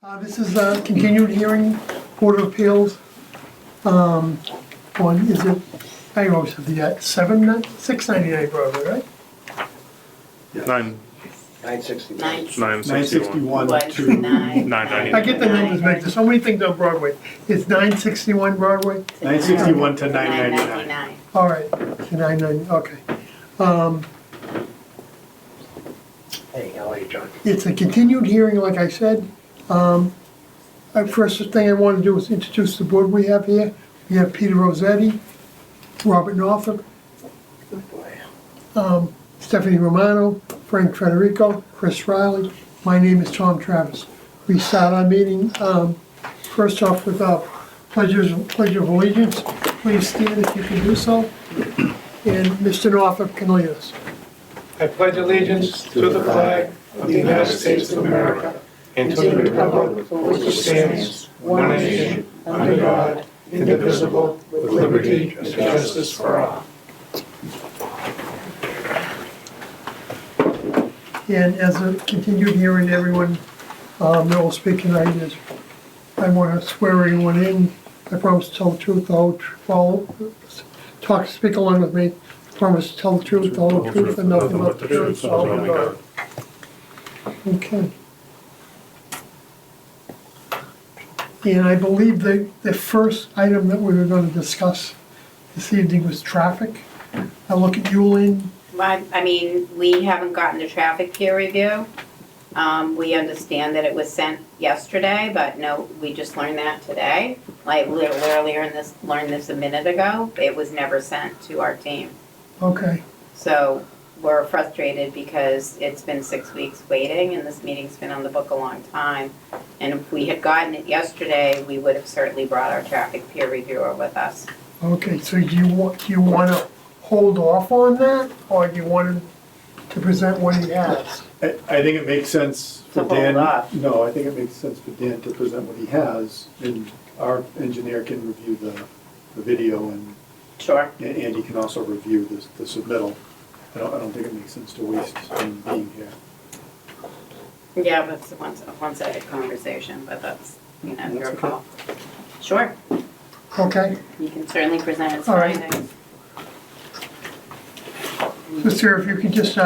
This is a continued hearing, Board of Appeals, on, is it, I always have the, 699 Broadway, right? Nine, 961. 961. 999. I get the numbers mixed, there's so many things on Broadway. It's 961 Broadway? 961 to 999. All right, to 990, okay. Hey, how are you, John? It's a continued hearing, like I said. First thing I want to do is introduce the board we have here. We have Peter Rossetti, Robert Norfolk, Stephanie Romano, Frank Federico, Chris Riley. My name is Tom Travis. We start our meeting first off with pledge of allegiance. Please stand if you can do so. And Mr. Norfolk can lead us. I pledge allegiance to the flag of the United States of America and to the republic for which stands one nation, under God, indivisible, with liberty and justice for all. And as a continued hearing, everyone that will speak tonight is, I want to swear everyone in. I promise to tell the truth, the whole truth, speak along with me. I promise to tell the truth, the whole truth, and nothing but the truth, so help me God. Okay. And I believe the first item that we were going to discuss this evening was traffic. I look at you, Lynn. I mean, we haven't gotten the traffic peer review. We understand that it was sent yesterday, but no, we just learned that today. Like literally learned this a minute ago. It was never sent to our team. Okay. So we're frustrated because it's been 6 weeks waiting and this meeting's been on the book a long time. And if we had gotten it yesterday, we would have certainly brought our traffic peer reviewer with us. Okay, so do you want to hold off on that, or do you want him to present what he has? I think it makes sense for To hold Dan. off. No, I think it makes sense for Dan to present what he has, and our engineer can review the video, and Sure. Andy can also review the submittal. I don't think it makes sense to waste him being here. Yeah, but it's a one-sided conversation, but that's, your okay. call. Sure, Okay, you can certainly present its All right. findings. so sir, if you could just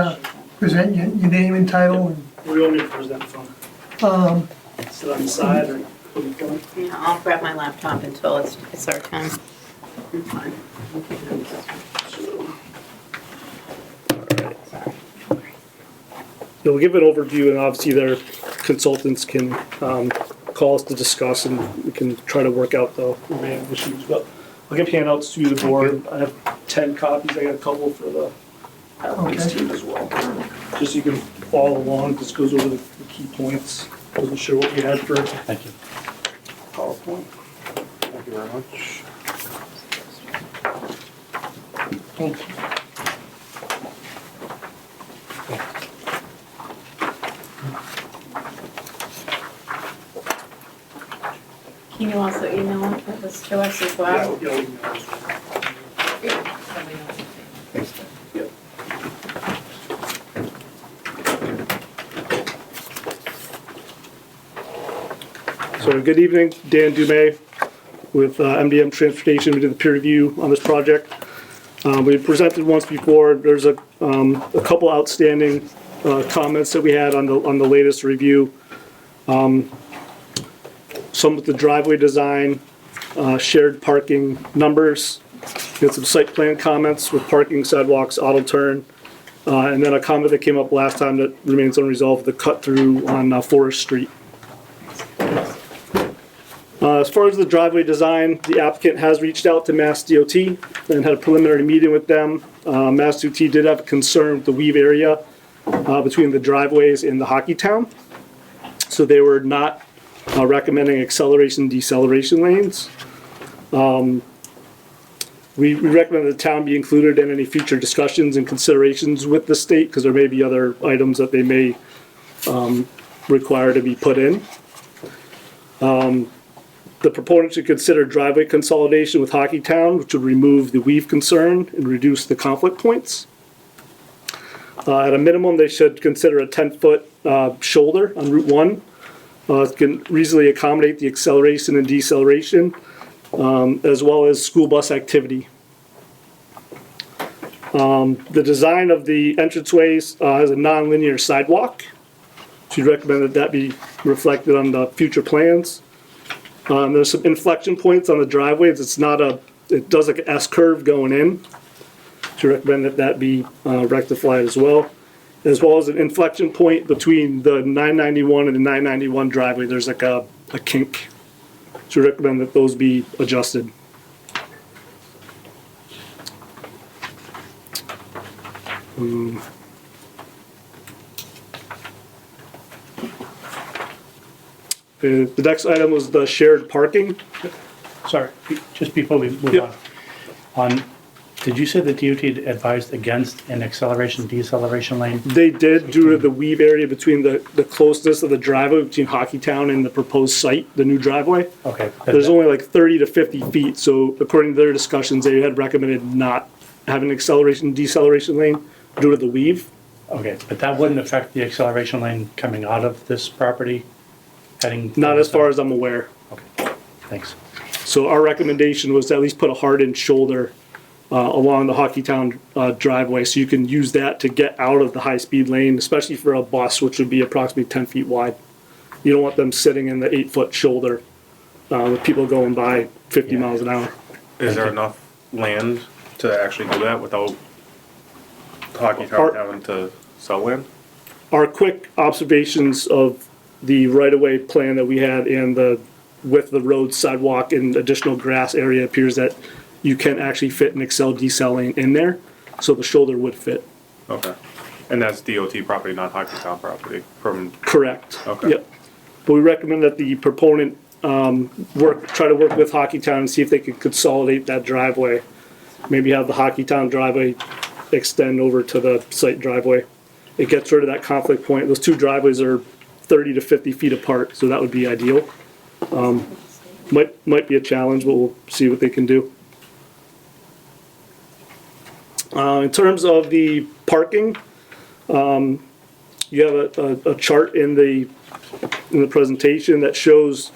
present your name and title, Where do you want me to present from? and Sit on the side or put it going? Yeah, I'll grab my laptop until it's our time. I'm fine. We'll give an overview, and obviously their consultants can call us to discuss, and we can try to work out the remaining issues. But I'll give handouts to the board. I have 10 copies. I got a couple for the applicants Okay. team as well. Just so you can follow along. This goes over the key points. Wasn't sure what we had for Thank you. PowerPoint. Thank you very much. thank you. Can you also email this to us as well? Yeah, we can go. Yep. So good evening, Dan Dumay with MDM Transportation. We did the peer review on this project. We presented once before. There's a couple outstanding comments that we had on the latest review. Some with the driveway design, shared parking numbers, we had some site plan comments with parking, sidewalks, auto turn, and then a comment that came up last time that remains unresolved, the cut through on Forest Street. As far as the driveway design, the applicant has reached out to Mass DOT and had a preliminary meeting with them. Mass DOT did have a concern with the weave area between the driveways and the hockey town. So they were not recommending acceleration and deceleration lanes. We recommend the town be included in any future discussions and considerations with the state, because there may be other items that they may require to be put in. The proponent should consider driveway consolidation with Hockey Town, which would remove the weave concern and reduce the conflict points. At a minimum, they should consider a 10-foot shoulder on Route 1 It can reasonably accommodate the acceleration and deceleration, as well as school bus activity. The design of the entranceways has a non-linear sidewalk. She'd recommend that be reflected on the future plans. There's some inflection points on the driveways. It does like an S curve going in. She'd recommend that be rectified as well as an inflection point between the 991 and the 991 driveway. There's like a kink. She'd recommend that those be adjusted. The next item was the shared parking. Sorry, just before we move Yep. on, did you say the DOT advised against an acceleration deceleration lane? They did, due to the weave area between the closeness of the driveway between Hockeytown and the proposed site, the new driveway. Okay. There's only like 30 to 50 feet, so according to their discussions, they had recommended not having an acceleration deceleration lane due to the weave. Okay, but that wouldn't affect the acceleration lane coming out of this property, heading? Not as far as I'm aware. Okay, thanks. So our recommendation was to at least put a hardened shoulder along the Hockeytown driveway, so you can use that to get out of the high-speed lane, especially for a bus, which would be approximately 10 feet wide. You don't want them sitting in the 8-foot shoulder with people going by 50 miles an hour. Is there enough land to actually do that without Hockeytown having to sell land? Our quick observations of the right-of-way plan that we had and the width of the road, sidewalk, and additional grass area appears that you can actually fit an decel lane in there, so the shoulder would fit. Okay. And that's DOT property, not Hockeytown property from, Correct. Okay. Yep. But we recommend that the proponent try to work with Hockeytown and see if they can consolidate that driveway. Maybe have the Hockeytown driveway extend over to the site driveway. It gets rid of that conflict point. Those two driveways are 30 to 50 feet apart, so that would be ideal. Might be a challenge, but we'll see what they can do. In terms of the parking, you have a chart in the presentation that shows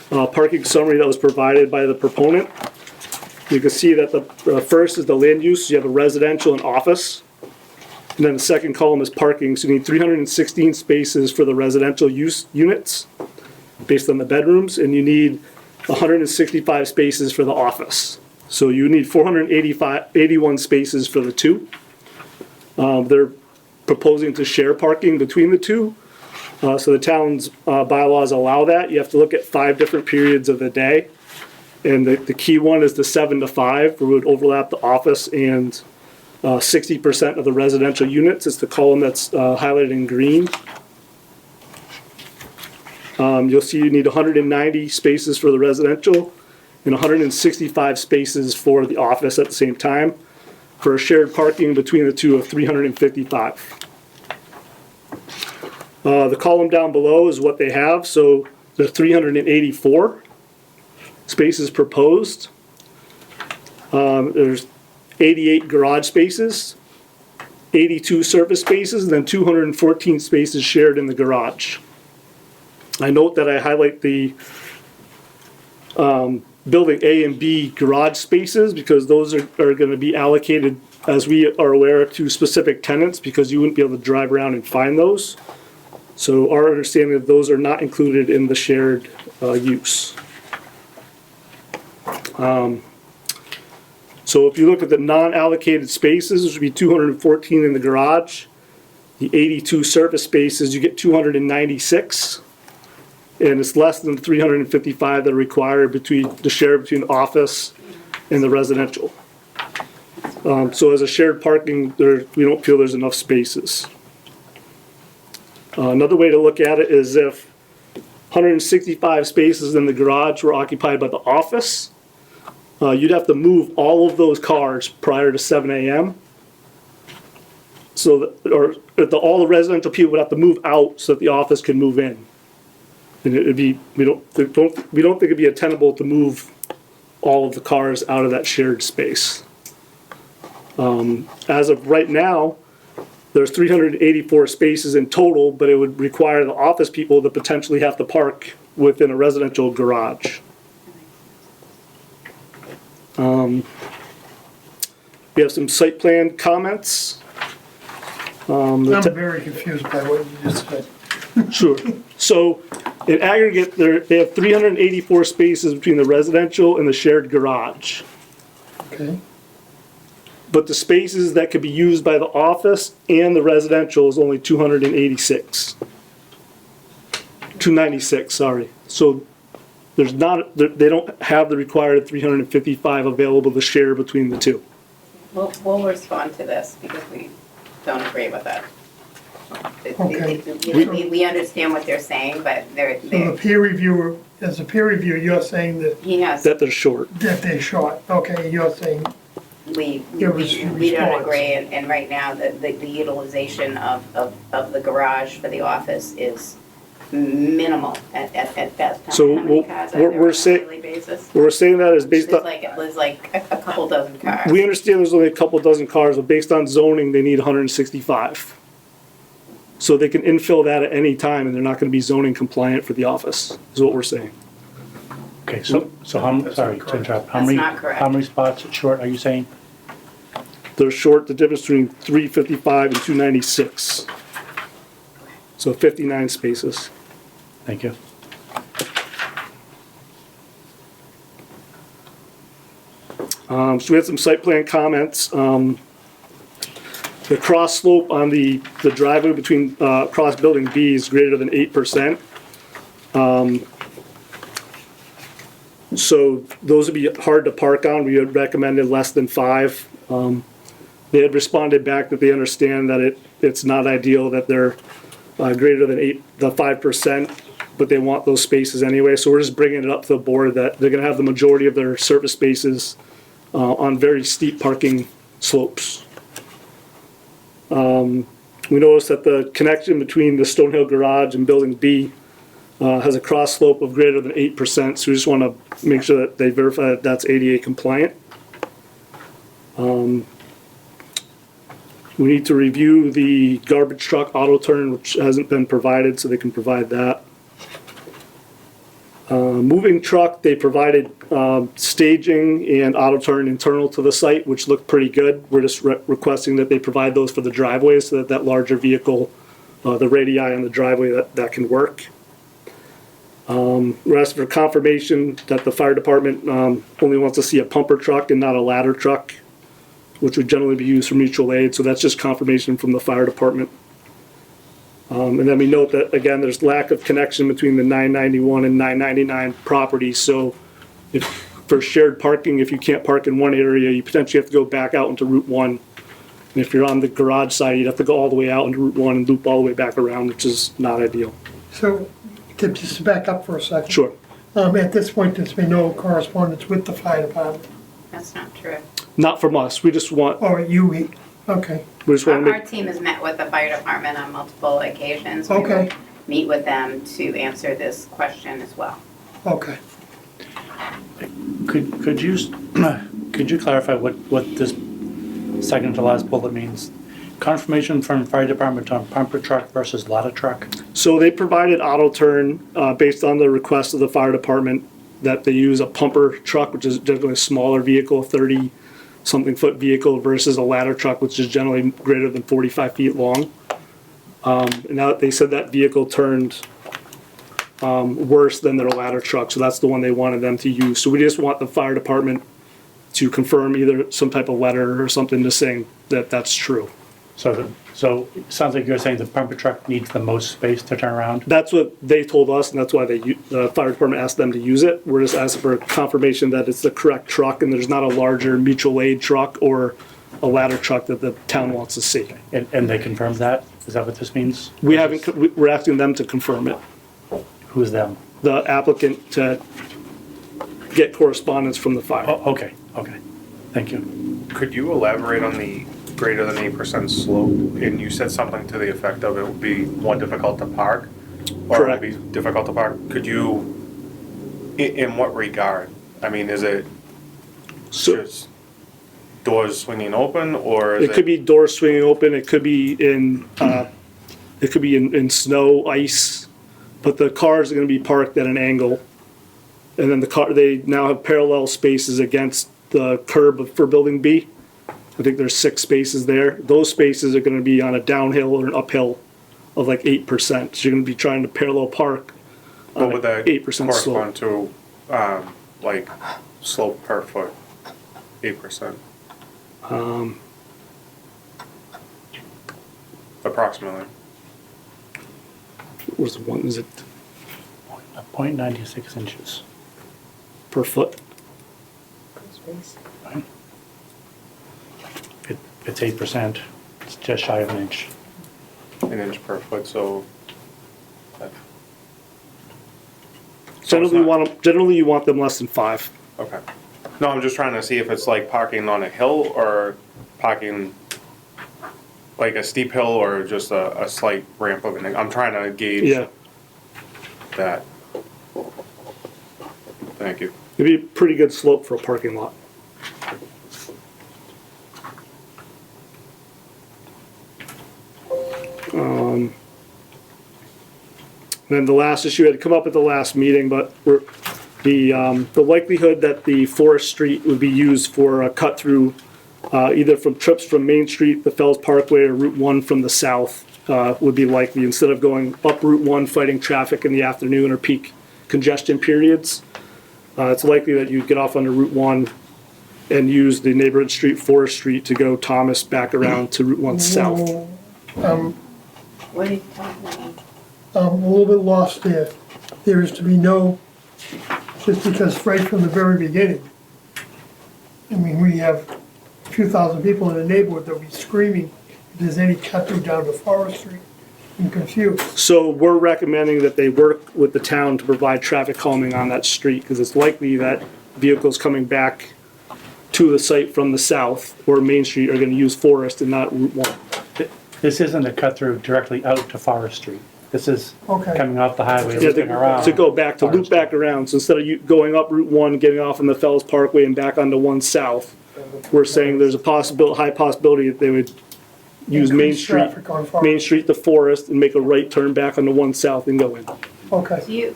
parking summary that was provided by the proponent. You can see that the first is the land use. You have a residential and office. And then the second column is parking. So you need 316 spaces for the residential use units based on the bedrooms, and you need 165 spaces for the office. So you need 481 spaces for the two. They're proposing to share parking between the two. So the town's bylaws allow that. You have to look at 5 different periods of the day. And the key one is the 7 to 5, where it would overlap the office and 60% of the residential units. It's the column that's highlighted in green. You'll see you need 190 spaces for the residential and 165 spaces for the office at the same time, for a shared parking between the two of 355. The column down below is what they have. So there's 384 spaces proposed. There's 88 garage spaces, 82 surface spaces, and then 214 spaces shared in the garage. I note that I highlight the building A and B garage spaces because those are going to be allocated, as we are aware, to specific tenants, because you wouldn't be able to drive around and find those. So our understanding of those are not included in the shared use. So if you look at the non-allocated spaces, which would be 214 in the garage, the 82 surface spaces, you get 296. And it's less than 355 that are required to share between the office and the residential. So as a shared parking, we don't feel there's enough spaces. Another way to look at it is if 165 spaces in the garage were occupied by the office, you'd have to move all of those cars prior to 7 a.m. So all the residential people would have to move out so that the office could move in. And it'd be, we don't think it'd be attainable to move all of the cars out of that shared space. As of right now, there's 384 spaces in total, but it would require the office people to potentially have to park within a residential garage. We have some site plan comments. I'm very confused by what you just said. Sure. So in aggregate, they have 384 spaces between the residential and the shared garage. Okay, But the spaces that could be used by the office and the residential is only 286. 296, sorry. So there's not, they don't have the required 355 available to share between the two. We'll respond to this because we don't agree with it. Okay. We understand what they're saying, but so the peer reviewer, as a peer reviewer, you're saying that he has, That they're short. they're short. Okay, you're saying, we Your don't response. agree, and right now, the utilization of the garage for the office is minimal at best. So How many we'll- cars we're- are there we're on a say- daily basis? We're saying that is based on, There's like a couple dozen cars. we understand there's only a couple dozen cars, but based on zoning, they need 165. So they can infill that at any time, and they're not gonna be zoning compliant for the office, is what we're saying. Okay, so how, sorry to interrupt, That's not correct. how many spots short are you saying? They're short the difference between 355 and 296. So 59 spaces. Thank you. So we had some site plan comments. The cross slope on the driveway between, cross building B is greater than 8%. So those would be hard to park on. We had recommended less than 5. They had responded back that they understand that it's not ideal that they're greater than 5%, but they want those spaces anyway. So we're just bringing it up to the board that they're gonna have the majority of their surface spaces on very steep parking slopes. We noticed that the connection between the Stonehill Garage and Building B has a cross slope of greater than 8%, so we just want to make sure that they verify that that's ADA compliant. We need to review the garbage truck auto turn, which hasn't been provided, so they can provide that. Moving truck, they provided staging and auto turn internal to the site, which looked pretty good. We're just requesting that they provide those for the driveways so that that larger vehicle, the radii on the driveway, that can work. We're asking for confirmation that the fire department only wants to see a pumper truck and not a ladder truck, which would generally be used for mutual aid, so that's just confirmation from the fire department. And then we note that, again, there's lack of connection between the 991 and 999 properties, so if, for shared parking, if you can't park in one area, you potentially have to go back out into Route 1. And if you're on the garage side, you'd have to go all the way out into Route 1 and loop all the way back around, which is not ideal. so, just to back up for a second. Sure. At this point, there's been no correspondence with the fire department. That's not true. Not from us, we just want, Or you, okay, we just want to Our make, team has met with the fire department on multiple occasions. We will Okay. meet with them to answer this question as well. okay. Could you clarify what this second to last bullet means? Confirmation from fire department on pumper truck versus ladder truck? so they provided auto turn based on the request of the fire department that they use a pumper truck, which is generally a smaller vehicle, 30-something foot vehicle, versus a ladder truck, which is generally greater than 45 feet long. And now they said that vehicle turned worse than their ladder truck, so that's the one they wanted them to use. So we just want the fire department to confirm either some type of letter or something just saying that that's true. So it sounds like you're saying the pumper truck needs the most space to turn around? That's what they told us, and that's why the fire department asked them to use it. We're just asking for confirmation that it's the correct truck and there's not a larger mutual aid truck or a ladder truck that the town wants to see. And they confirmed that? Is that what this means? We haven't, we're asking them to confirm it. Who's them? The applicant to get correspondence from the fire. Oh, okay. Thank you. Could you elaborate on the greater than 8% slope? And you said something to the effect of it would be more difficult to park? Or Correct. it would be difficult to park? Could you, in what regard? I mean, is it So, just, doors swinging open, or is It could be doors swinging open, it could be in, in snow, ice, but the cars are gonna be parked at an angle. And then they now have parallel spaces against the curb for building B. I think there's 6 spaces there. Those spaces are gonna be on a downhill or an uphill of like 8%. So you're gonna be trying to parallel park what on would an that 8% slope. correspond to, like, slope per foot? 8%, approximately. What's the one, is it 0.96 inches. per foot? Right? It's 8%, it's just shy of an inch. An inch per foot, so. Generally you want them less than 5. Okay. No, I'm just trying to see if it's like parking on a hill or parking like a steep hill or just a slight ramp of an, I'm trying to gauge Yeah, that. Thank you. it'd be a pretty good slope for a parking lot. Then the last issue had come up at the last meeting, but the likelihood that the Forest Street would be used for a cut through, either from trips from Main Street, the Fells Parkway, or Route 1 from the south, would be likely, instead of going up Route 1 fighting traffic in the afternoon or peak congestion periods. It's likely that you get off onto Route 1 and use the neighborhood street, Forest Street, to go Thomas back around to Route 1 south. What are you talking about? I'm a little bit lost there. There is to be no, just because right from the very beginning, I mean, we have a few thousand people in the neighborhood that will be screaming if there's any cut through down to Forest Street. I'm confused. So we're recommending that they work with the town to provide traffic calming on that street, because it's likely that vehicles coming back to the site from the south or Main Street are gonna use Forest and not Route 1. This isn't a cut through directly out to Forest Street. This is Okay. coming off the highway, Yeah, looping around. to go back, to loop back around, so instead of you going up Route 1, getting off on the Fells Parkway and back onto 1 south, we're saying there's a high possibility that they would use Main Increase Street, traffic on Forest. Main Street to Forest and make a right turn back onto 1 south and go in. Okay. Do you,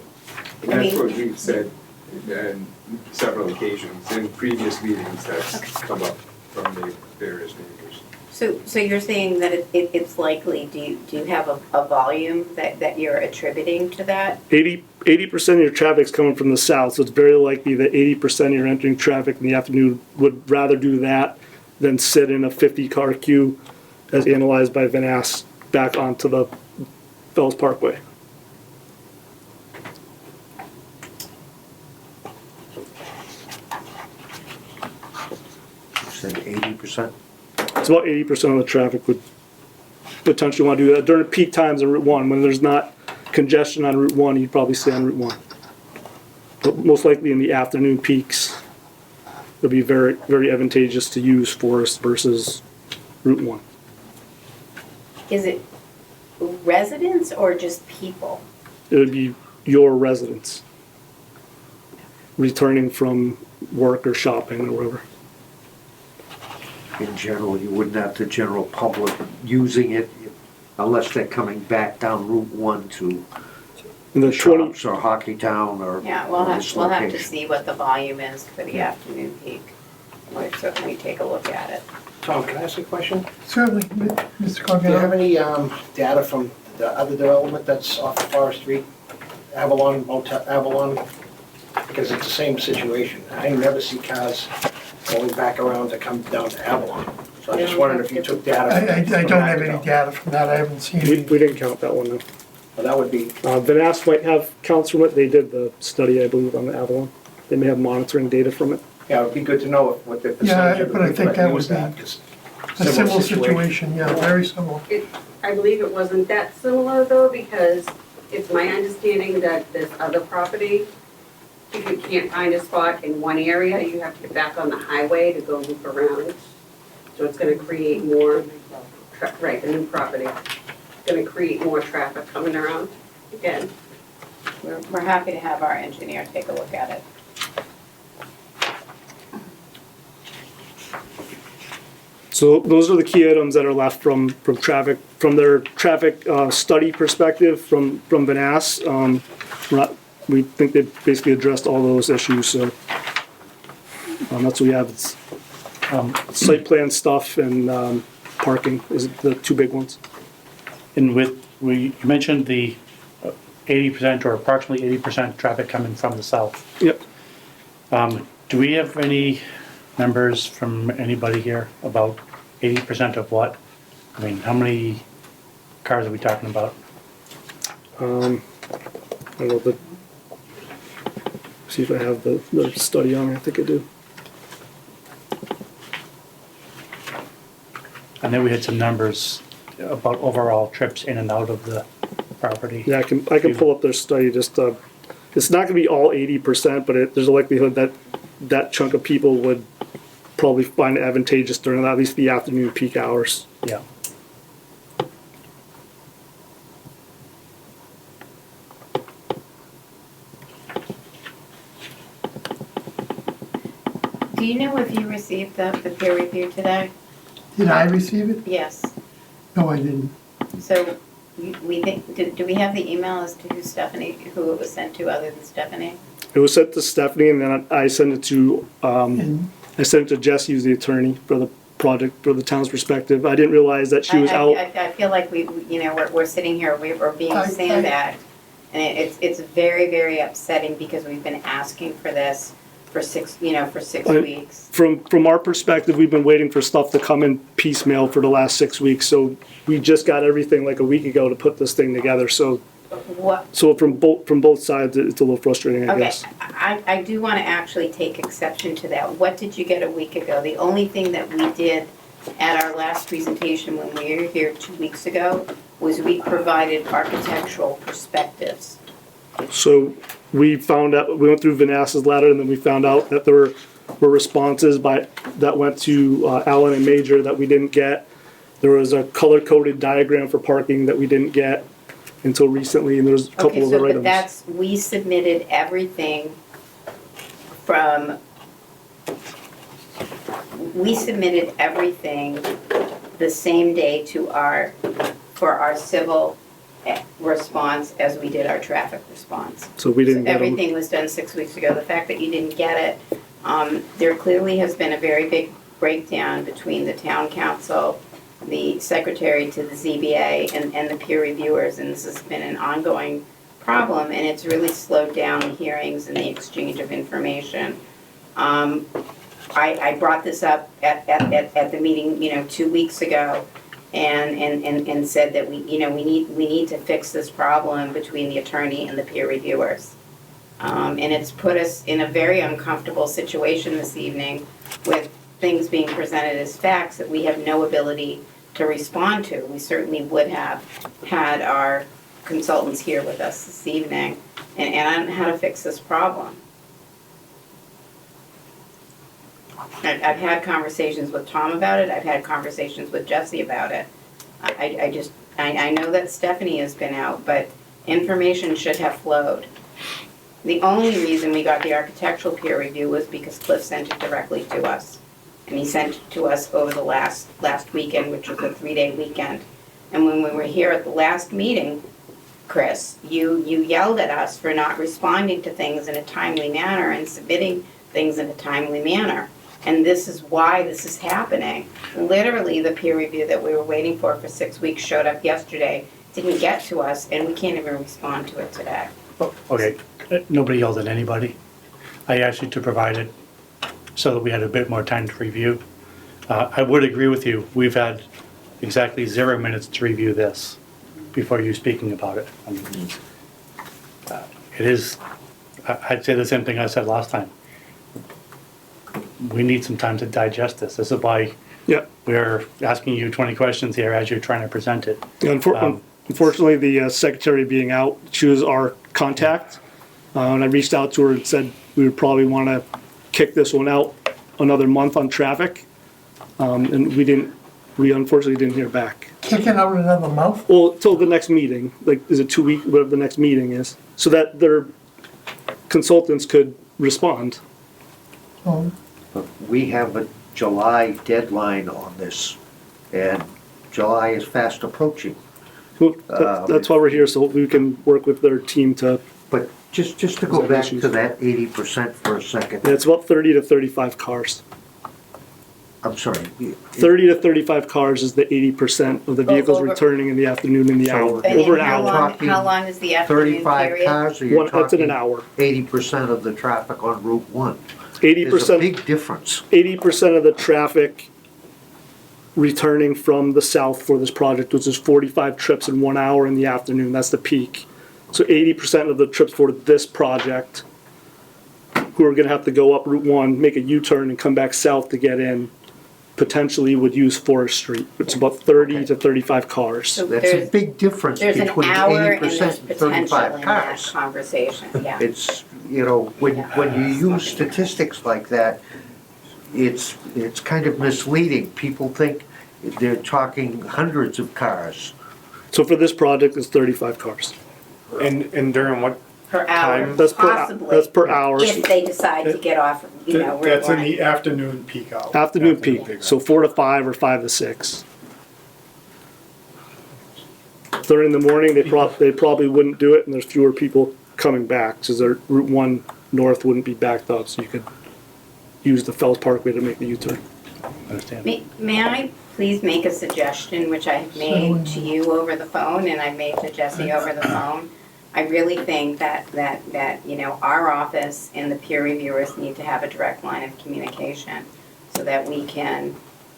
And I that's mean- what we've said on several occasions in previous meetings that's come up from the various neighbors. so you're saying that it's likely, do you have a volume that you're attributing to that? 80% of your traffic's coming from the south, so it's very likely that 80% of your entering traffic in the afternoon would rather do that than sit in a 50-car queue, as analyzed by Van Ass, back onto the Fells Parkway. Said 80%? It's about 80% of the traffic would potentially want to do that during peak times on Route 1. When there's not congestion on Route 1, you'd probably stay on Route 1. But most likely in the afternoon peaks, it'll be very, very advantageous to use Forest versus Route 1. Is it residents or just people? It would be your residents returning from work or shopping or whatever. In general, you wouldn't have the general public using it unless they're coming back down Route 1 to And the 20, shops or Hockey Town or. Yeah, or this we'll have to location. see what the volume is for the afternoon peak. We'll certainly take a look at it. Tom, can I ask a question? Certainly, Mr. Do you have Cogano. any data from the other development that's off of Forest Street? Avalon, Avalon? Because it's the same situation. I never see cars going back around to come down to Avalon. So I just wondered if you took data. I from don't that have any development. data from that. I haven't seen we any. didn't count that one though. Well, that would be, Van Ass might have counts from it. They did the study, I believe, on the Avalon. They may have monitoring data from it. yeah, it'd be good to know what the Yeah, percentage of the but I people think that that use would that. be 'cause A similar situation, yeah, very similar. I believe it wasn't that similar though, because it's my understanding that this other property, if you can't find a spot in one area, you have to get back on the highway to go loop around. So it's gonna create more, right, the new property, gonna create more traffic coming around again. We're happy to have our engineer take a look at it. So those are the key items that are left from traffic, from their traffic study perspective from Vanass. We think they've basically addressed all those issues, so that's what we have. It's site plan stuff and parking is the two big ones. And you mentioned the 80% or approximately 80% traffic coming from the south. Yep. Do we have any numbers from anybody here about 80% of what? I mean, how many cars are we talking about? I don't know, see if I have the study on me. I think I do. I know we had some numbers about overall trips in and out of the property. Yeah, I can pull up their study. Just it's not going to be all 80%, but there's a likelihood that that chunk of people would probably find it advantageous during at least the afternoon peak hours. Yeah. Do you know if you received the peer review today? Did I receive it? Yes. No, I didn't. So we think, do we have the email as to who it was sent to other than Stephanie? It was sent to Stephanie, and then I sent it to And I sent it to Jesse, who's the attorney for the project, for the town's perspective. I didn't realize that she was out. I feel like we're sitting here, we're being sandbagged. And it's very, very upsetting because we've been asking for this for 6 weeks. From our perspective, we've been waiting for stuff to come in piecemeal for the last 6 weeks. So we just got everything like a week ago to put this thing together. So from both sides, it's a little frustrating, I guess. I do want to actually take exception to that. What did you get a week ago? The only thing that we did at our last presentation when we were here 2 weeks ago was we provided architectural perspectives. So we found out, we went through Vanass's letter, and then we found out that there were responses that went to Allen and Major that we didn't get. There was a color-coded diagram for parking that we didn't get until recently, and there's a couple of other items. We submitted everything the same day for our civil response as we did our traffic response. So we didn't get them. Everything was done 6 weeks ago. The fact that you didn't get it, there clearly has been a very big breakdown between the town council, the secretary to the ZBA, and the peer reviewers, and this has been an ongoing problem, and it's really slowed down the hearings and the exchange of information. I brought this up at the meeting, 2 weeks ago, and said that we need to fix this problem between the attorney and the peer reviewers. And it's put us in a very uncomfortable situation this evening with things being presented as facts that we have no ability to respond to. We certainly would have had our consultants here with us this evening, and I don't know how to fix this problem. I've had conversations with Tom about it. I've had conversations with Jesse about it. I know that Stephanie has been out, but information should have flowed. The only reason we got the architectural peer review was because Cliff sent it directly to us. And he sent it to us over the last weekend, which was a 3-day weekend. And when we were here at the last meeting, Chris, you yelled at us for not responding to things in a timely manner and submitting things in a timely manner. And this is why this is happening. Literally, the peer review that we were waiting for 6 weeks showed up yesterday, didn't get to us, and we can't even respond to it today. Okay, nobody yelled at anybody. I asked you to provide it so that we had a bit more time to review. I would agree with you. We've had exactly 0 minutes to review this before you speaking about it. I mean, it is, I'd say the same thing I said last time. We need some time to digest this. This is why we're asking you 20 questions here as you're trying to present it. Yeah, unfortunately, the secretary being out, she was our contact. And I reached out to her and said we would probably want to kick this one out another month on traffic. And we unfortunately didn't hear back. kicking out another month? Well, till the next meeting, like, is it 2 weeks, whatever the next meeting is, so that their consultants could respond. Oh, But we have July deadline on this, and July is fast approaching. Well, that's why we're here, so we can work with their team to, But just to go Is there back issues? to that 80% for a second, and it's about 30 to 35 cars. I'm sorry. 30 to 35 cars is the 80% of the vehicles Over- returning in the afternoon in the So- hour, And over an how hour. long, Talking how long is the afternoon 35 period? cars, or you're That's in an talking hour. 80% of the traffic on Route 1? There's a 80%, big difference. 80% of the traffic returning from the south for this project, which is 45 trips in 1 hour in the afternoon, that's the peak. So 80% of the trips for this project, who are gonna have to go up Route 1, make a U-turn and come back south to get in, potentially would use Forest Street. It's about 30 to 35 cars. So That's a there's, big difference there's an between hour and there's 80% and potential 35 in that cars. conversation, yeah. It's, you know, when you use statistics like that, it's kind of misleading. People think they're talking hundreds of cars. So for this project, it's 35 cars. And during what, Per hour, Time. That's possibly, per hour. if they decide to get off, you know, Route That's in 1. the afternoon peak hour. Afternoon peak, so 4 to 5 or 5 to 6. During the morning, they probably wouldn't do it, and there's fewer people coming back, because their Route 1 north wouldn't be backed up, so you could use the Fells Parkway to make the U-turn. Understand? May I please make a suggestion, which I've made to you over the phone, and I've made to Jesse over the phone? I really think that, you know, our office and the peer reviewers need to have a direct line of communication so that we can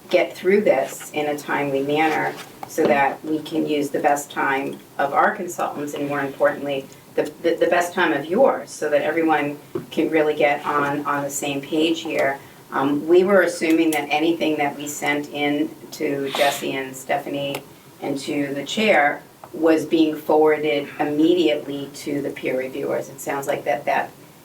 get through this in a timely manner, so that we can use the best time of our consultants, and more importantly, the best time of yours, so that everyone can really get on the same page here. We were assuming that anything that we sent in to Jesse and Stephanie and to the chair was being forwarded immediately to the peer reviewers. It sounds like that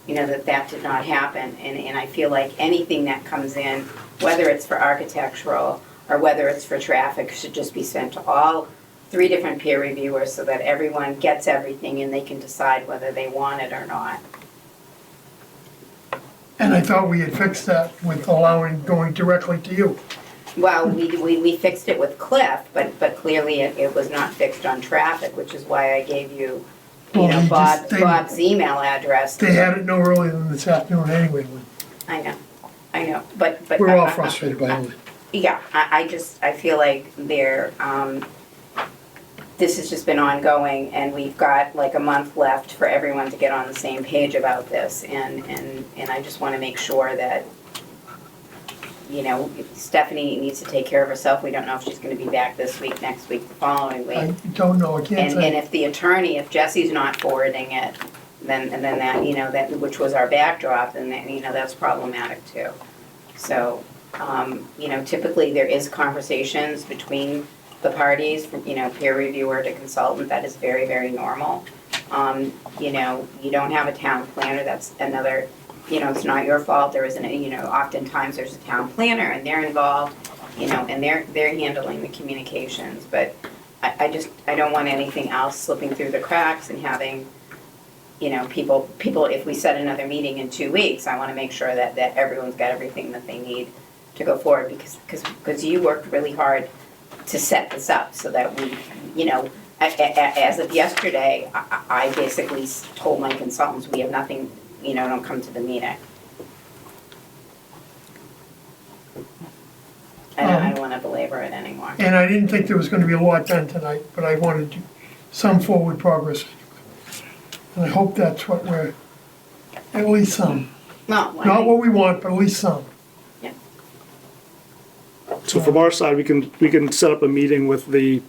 did not happen, and I feel like anything that comes in, whether it's for architectural or whether it's for traffic, should just be sent to all 3 different peer reviewers, so that everyone gets everything and they can decide whether they want it or not. And I thought we had fixed that with going directly to you. Well, we fixed it with Cliff, but clearly it was not fixed on traffic, which is why I gave you, Well, he just- Bob's email address. They had it no earlier than this afternoon anyway. I know, but. We're all frustrated by it. Yeah, I feel like this has just been ongoing, and we've got like a month left for everyone to get on the same page about this, and I just wanna make sure that, you know, Stephanie needs to take care of herself. We don't know if she's gonna be back this week, next week, the following week. I don't know, I can't And say. if the attorney, if Jesse's not forwarding it, then that, you know, that, which was our backdrop, then that, you know, that's problematic too. So, you know, typically there is conversations between the parties, from, you know, peer reviewer to consultant. That is very, very normal. You know, you don't have a town planner, that's another, you know, it's not your fault. There isn't, you know, oftentimes there's a town planner and they're involved, you know, and they're handling the communications. But I don't want anything else slipping through the cracks and having, you know, people, if we set another meeting in 2 weeks, I want to make sure that everyone's got everything that they need to go forward, because you worked really hard to set this up so that we, you know, as of yesterday, I basically told my consultants, we have nothing, you know, don't come to the meeting. I don't want to belabor it anymore. And I didn't think there was gonna be a lot done tonight, but I wanted some forward progress. And I hope that's what we're, at least some. No, Not what we want, but at least some. So from our side, we can set up a meeting with the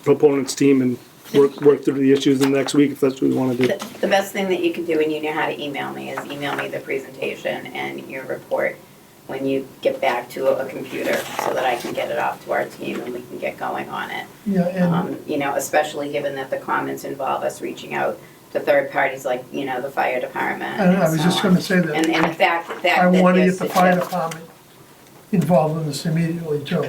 proponents team and work through the issues in the next week, if that's what we wanna do. the best thing that you can do, and you know how to email me, is email me the presentation and your report when you get back to a computer, so that I can get it off to our team and we can get going on it. Yeah, and You know, especially given that the comments involve us reaching out to third parties like, you know, the fire department I was and so just on. gonna say that. And the fact that. I wanna there's get the fire such department involved in this immediately too.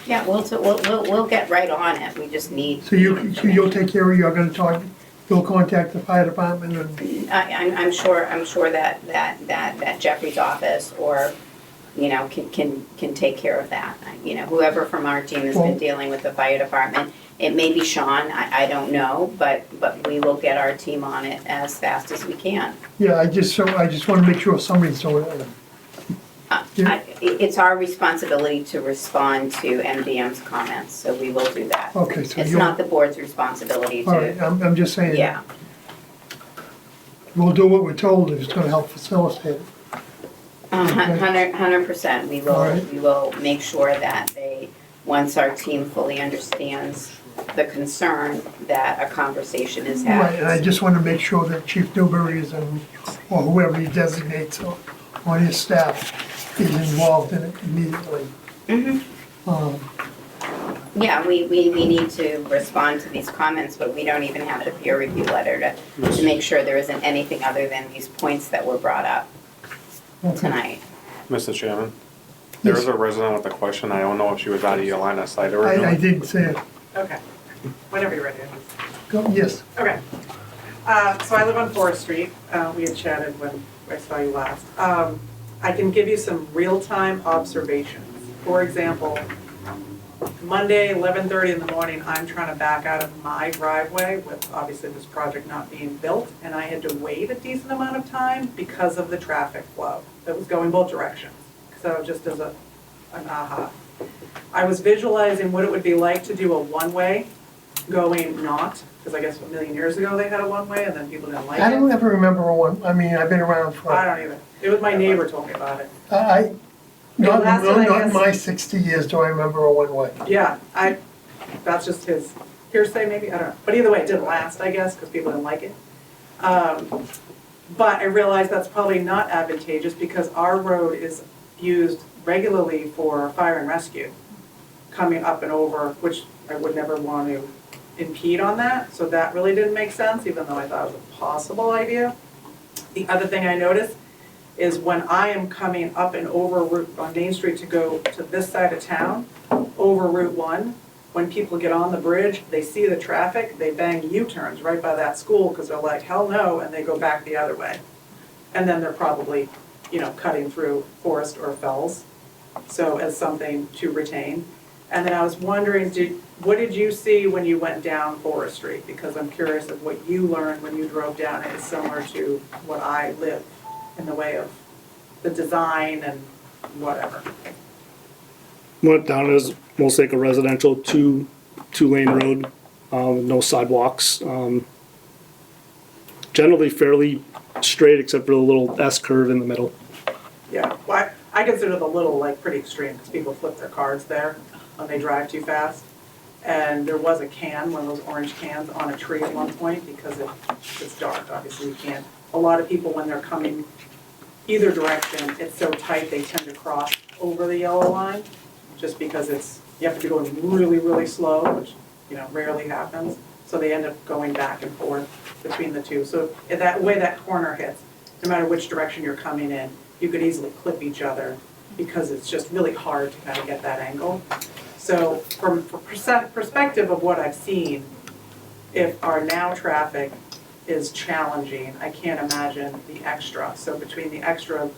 Yeah, we'll get right on it, we just need. So you'll take care of, you're gonna talk, you'll contact the fire department and, I'm sure that Jeffrey's office or can take care of that. Whoever from our team has been Well- dealing with the fire department, it may be Sean, I don't know, but we will get our team on it as fast as we can. Yeah, I just wanna make sure somebody's doing it. Yeah. It's our responsibility to respond to MDM's comments, so we will do that. Okay, so It's you'll, not the board's responsibility all right, to, I'm just saying. yeah. We'll do what we're told if it's gonna help facilitate it. 100%, we All right. will make sure that once our team fully understands the concern, that a conversation is had. Right, and I just wanna make sure that Chief Newberry is, or whoever he designates on his staff is involved in it immediately. Mhm. Yeah, we need to respond to these comments, but we don't even have the peer review letter to make sure there isn't anything other than these points that were brought up Okay. tonight. Mr. Chairman, there was a resident with a question. I don't know if she was out of your line of sight I originally. didn't say it. Okay, whenever you're ready. Go, yes, Okay, so I live on Forest Street, we had chatted when I saw you last. I can give you some real-time observations. For example, Monday, 11:30 in the morning, I'm trying to back out of my driveway with obviously this project not being built, and I had to wait a decent amount of time because of the traffic flow that was going both directions. So just as an aha. I was visualizing what it would be like to do a one-way going not, because I guess a million years ago they had a one-way and then people didn't like I don't it. ever remember one, I mean, I've been around for, I don't either. It was my neighbor told me about it. not lasted, I in guess- my 60 years do I remember a one-way. Yeah, that's just his hearsay maybe, I don't know. But either way, it didn't last, I guess, because people didn't like it. But I realized that's probably not advantageous because our road is used regularly for fire and rescue coming up and over, which I would never want to impede on that. So that really didn't make sense, even though I thought it was a possible idea. The other thing I noticed is when I am coming up and over on Main Street to go to this side of town, over Route 1, when people get on the bridge, they see the traffic, they bang U-turns right by that school because they're like, hell no, and they go back the other way. And then they're probably, cutting through forest or fells, so as something to retain. And then I was wondering, what did you see when you went down Forest Street? Because I'm curious of what you learned when you drove down it is similar to what I live in the way of the design and whatever. Went down as most like a residential two-lane road, with no sidewalks. Generally fairly straight except for the little S curve in the middle. Yeah, well, I consider the little like pretty extreme because people flip their cars there when they drive too fast. And there was a can, one of those orange cans, on a tree at one point because it's dark, obviously you can't. A lot of people, when they're coming either direction, it's so tight they tend to cross over the yellow line just because you have to be going really, really slow, which, rarely happens. So they end up going back and forth between the two. So in that way that corner hits, no matter which direction you're coming in, you could easily clip each other because it's just really hard to kind of get that angle. So from perspective of what I've seen, if our now traffic is challenging, I can't imagine the extra. So between the extra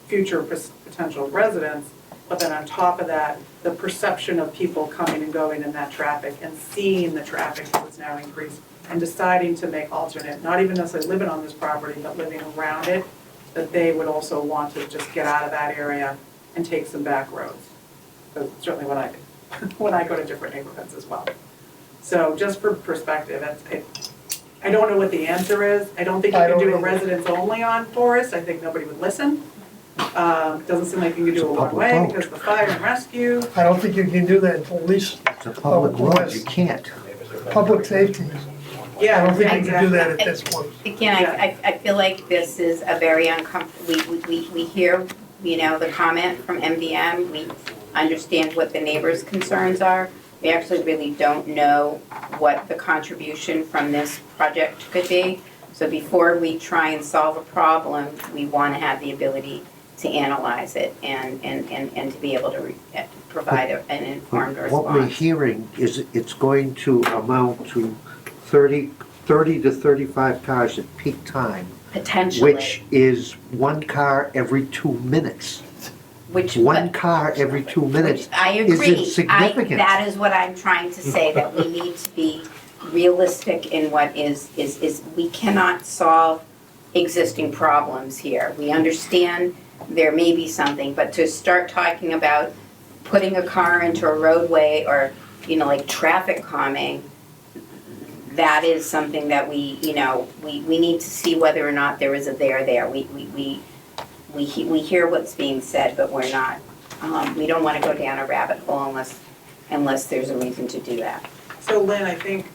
future potential residents, but then on top of that, the perception of people coming and going in that traffic and seeing the traffic that's now increased and deciding to make alternate, not even necessarily living on this property, but living around it, that they would also want to just get out of that area and take some back roads. That's certainly what I do when I go to different neighborhoods as well. So just for perspective, I don't know what the answer is. I don't think you can do a residence only on Forest. I think nobody would listen. Doesn't seem like you can do a one-way because of the fire and rescue. I don't think you can do that until at least It's a public road, you can't. public safety. I Yeah, don't think you can do exactly. that at this point. Again, I feel like this is a very uncomfortable, we hear, the comment from MDM, we understand what the neighbors' concerns are. We actually really don't know what the contribution from this project could be. So before we try and solve a problem, we want to have the ability to analyze it and to be able to provide an informed response. What we're hearing is it's going to amount to 30 to 35 cars at peak time, Potentially. which is one car every 2 minutes. One car every 2 minutes I agree. isn't significant. That is what I'm trying to say, that we need to be realistic in what is, we cannot solve existing problems here. We understand there may be something, but to start talking about putting a car into a roadway or, like traffic calming, that is something that we need to see whether or not there is a there. We hear what's being said, but we're not, we don't wanna go down a rabbit hole unless there's a reason to do that. So Lynn, I think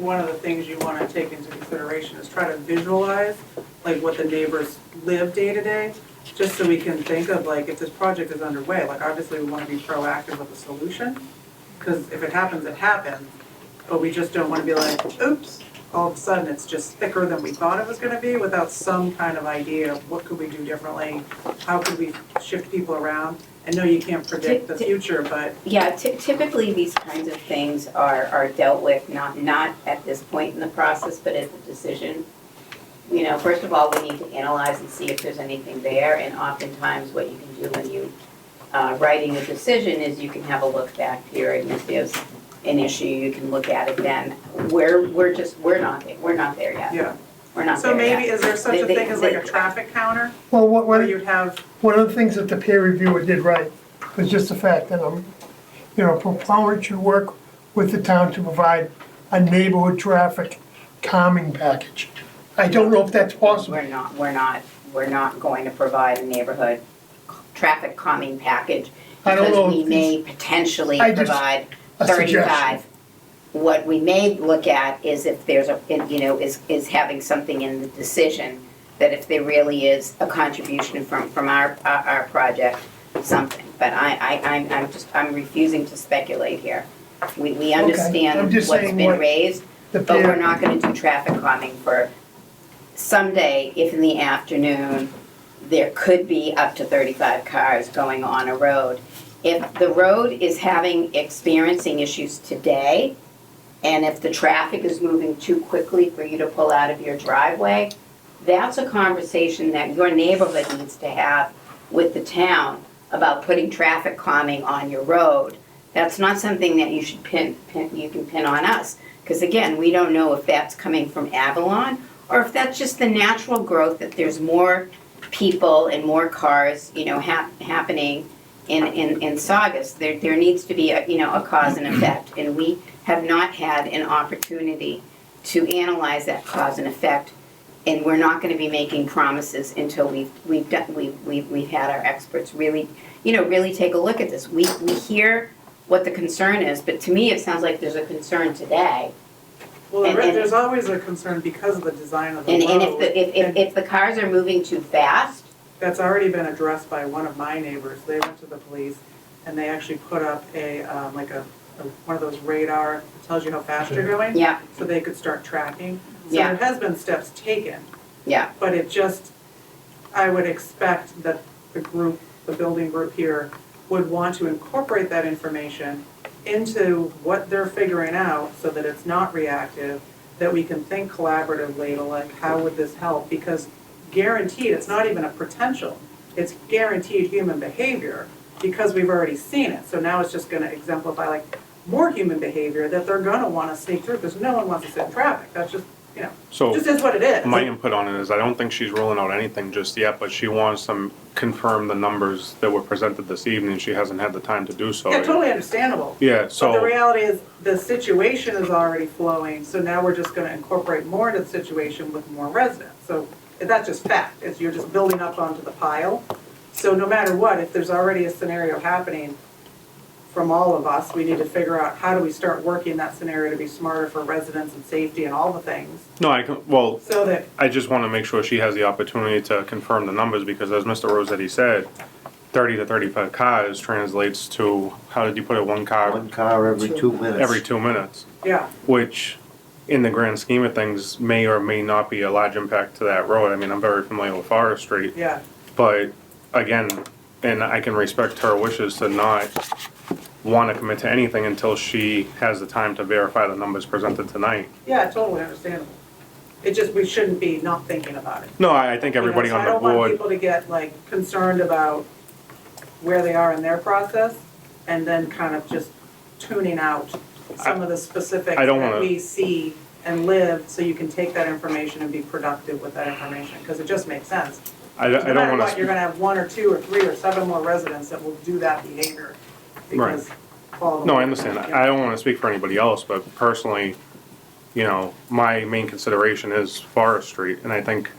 one of the things you wanna take into consideration is try to visualize like what the neighbors live day to day, just so we can think of like, if this project is underway, like obviously we wanna be proactive with a solution, because if it happens, it happens, but we just don't wanna be like, oops, all of a sudden it's just thicker than we thought it was gonna be without some kind of idea of what could we do differently, how could we shift people around. I know you can't predict the future, but. Yeah, typically these kinds of things are dealt with, not at this point in the process, but at the decision. First of all, we need to analyze and see if there's anything there, and oftentimes what you can do when you, writing a decision is you can have a look back period, and if there's an issue, you can look at it then. We're not there yet. Yeah. We're not So there yet. maybe, is there such a thing as like a traffic counter, Well, where you'd have, one of the things that the peer reviewer did right was just the fact that proponent should work with the town to provide a neighborhood traffic calming package. I don't know if that's possible. We're not going to provide a neighborhood traffic calming package I don't know because we if may potentially I just- provide a 35. What we may look at is if there's is having something in the decision, that if there really is a contribution from our project, something. But I'm refusing to speculate here. We understand I'm just what's saying been what raised, the but we're peer- not gonna do traffic calming for someday, if in the afternoon, there could be up to 35 cars going on a road. If the road is experiencing issues today, and if the traffic is moving too quickly for you to pull out of your driveway, that's a conversation that your neighborhood needs to have with the town about putting traffic calming on your road. That's not something that you should you can pin on us. Because again, we don't know if that's coming from Avalon, or if that's just the natural growth, that there's more people and more cars, happening in Saugus. There needs to be a cause and effect, and we have not had an opportunity to analyze that cause and effect, and we're not going to be making promises until we've had our experts really take a look at this. We hear what the concern is, but to me it sounds like there's a concern today. well, And- there's always a concern because of the design of the And road. if the cars are moving too fast, That's already been addressed by one of my neighbors. They went to the police and they actually put up one of those radar that tells you how fast you're going. yeah, So they could start tracking. So Yeah. there has been steps taken, yeah. but I would expect that the building group here would want to incorporate that information into what they're figuring out so that it's not reactive, that we can think collaboratively to like, how would this help? Because guaranteed, it's not even a potential, it's guaranteed human behavior because we've already seen it. So now it's just gonna exemplify like more human behavior that they're gonna wanna sneak through because no one wants to sit in traffic. That's just, So just is what it is. my input on it is I don't think she's ruling out anything just yet, but she wants to confirm the numbers that were presented this evening. She hasn't had the time to do so. Yeah, totally understandable. Yeah, But the so, reality is, the situation is already flowing, so now we're just gonna incorporate more into the situation with more residents. So that's just fact, you're just building up onto the pile. So no matter what, if there's already a scenario happening from all of us, we need to figure out how do we start working that scenario to be smarter for residents and safety and all the things, no, well, so that, I just want to make sure she has the opportunity to confirm the numbers, because as Mr. Rossetti said, 30 to 35 cars translates to, how did you put it, one car One car every 2 minutes. every 2 minutes, yeah. which in the grand scheme of things may or may not be a large impact to that road. I mean, I'm very familiar with Forest Street, Yeah, but again, and I can respect her wishes to not want to commit to anything until she has the time to verify the numbers presented tonight. yeah, totally understandable. It just, we shouldn't be not thinking about it. No, I think everybody So on I the don't want board, people to get like concerned about where they are in their process, and then kind of just tuning out some of the specifics I don't that wanna- we see and live, so you can take that information and be productive with that information, because it just makes sense. I No don't matter wanna. what, you're gonna have 1 or 2 or 3 or 7 more residents that will do that behavior, because follow the No, I law. understand. Yeah. I don't wanna speak for anybody else, but personally, you know, my main consideration is forestry, and I think,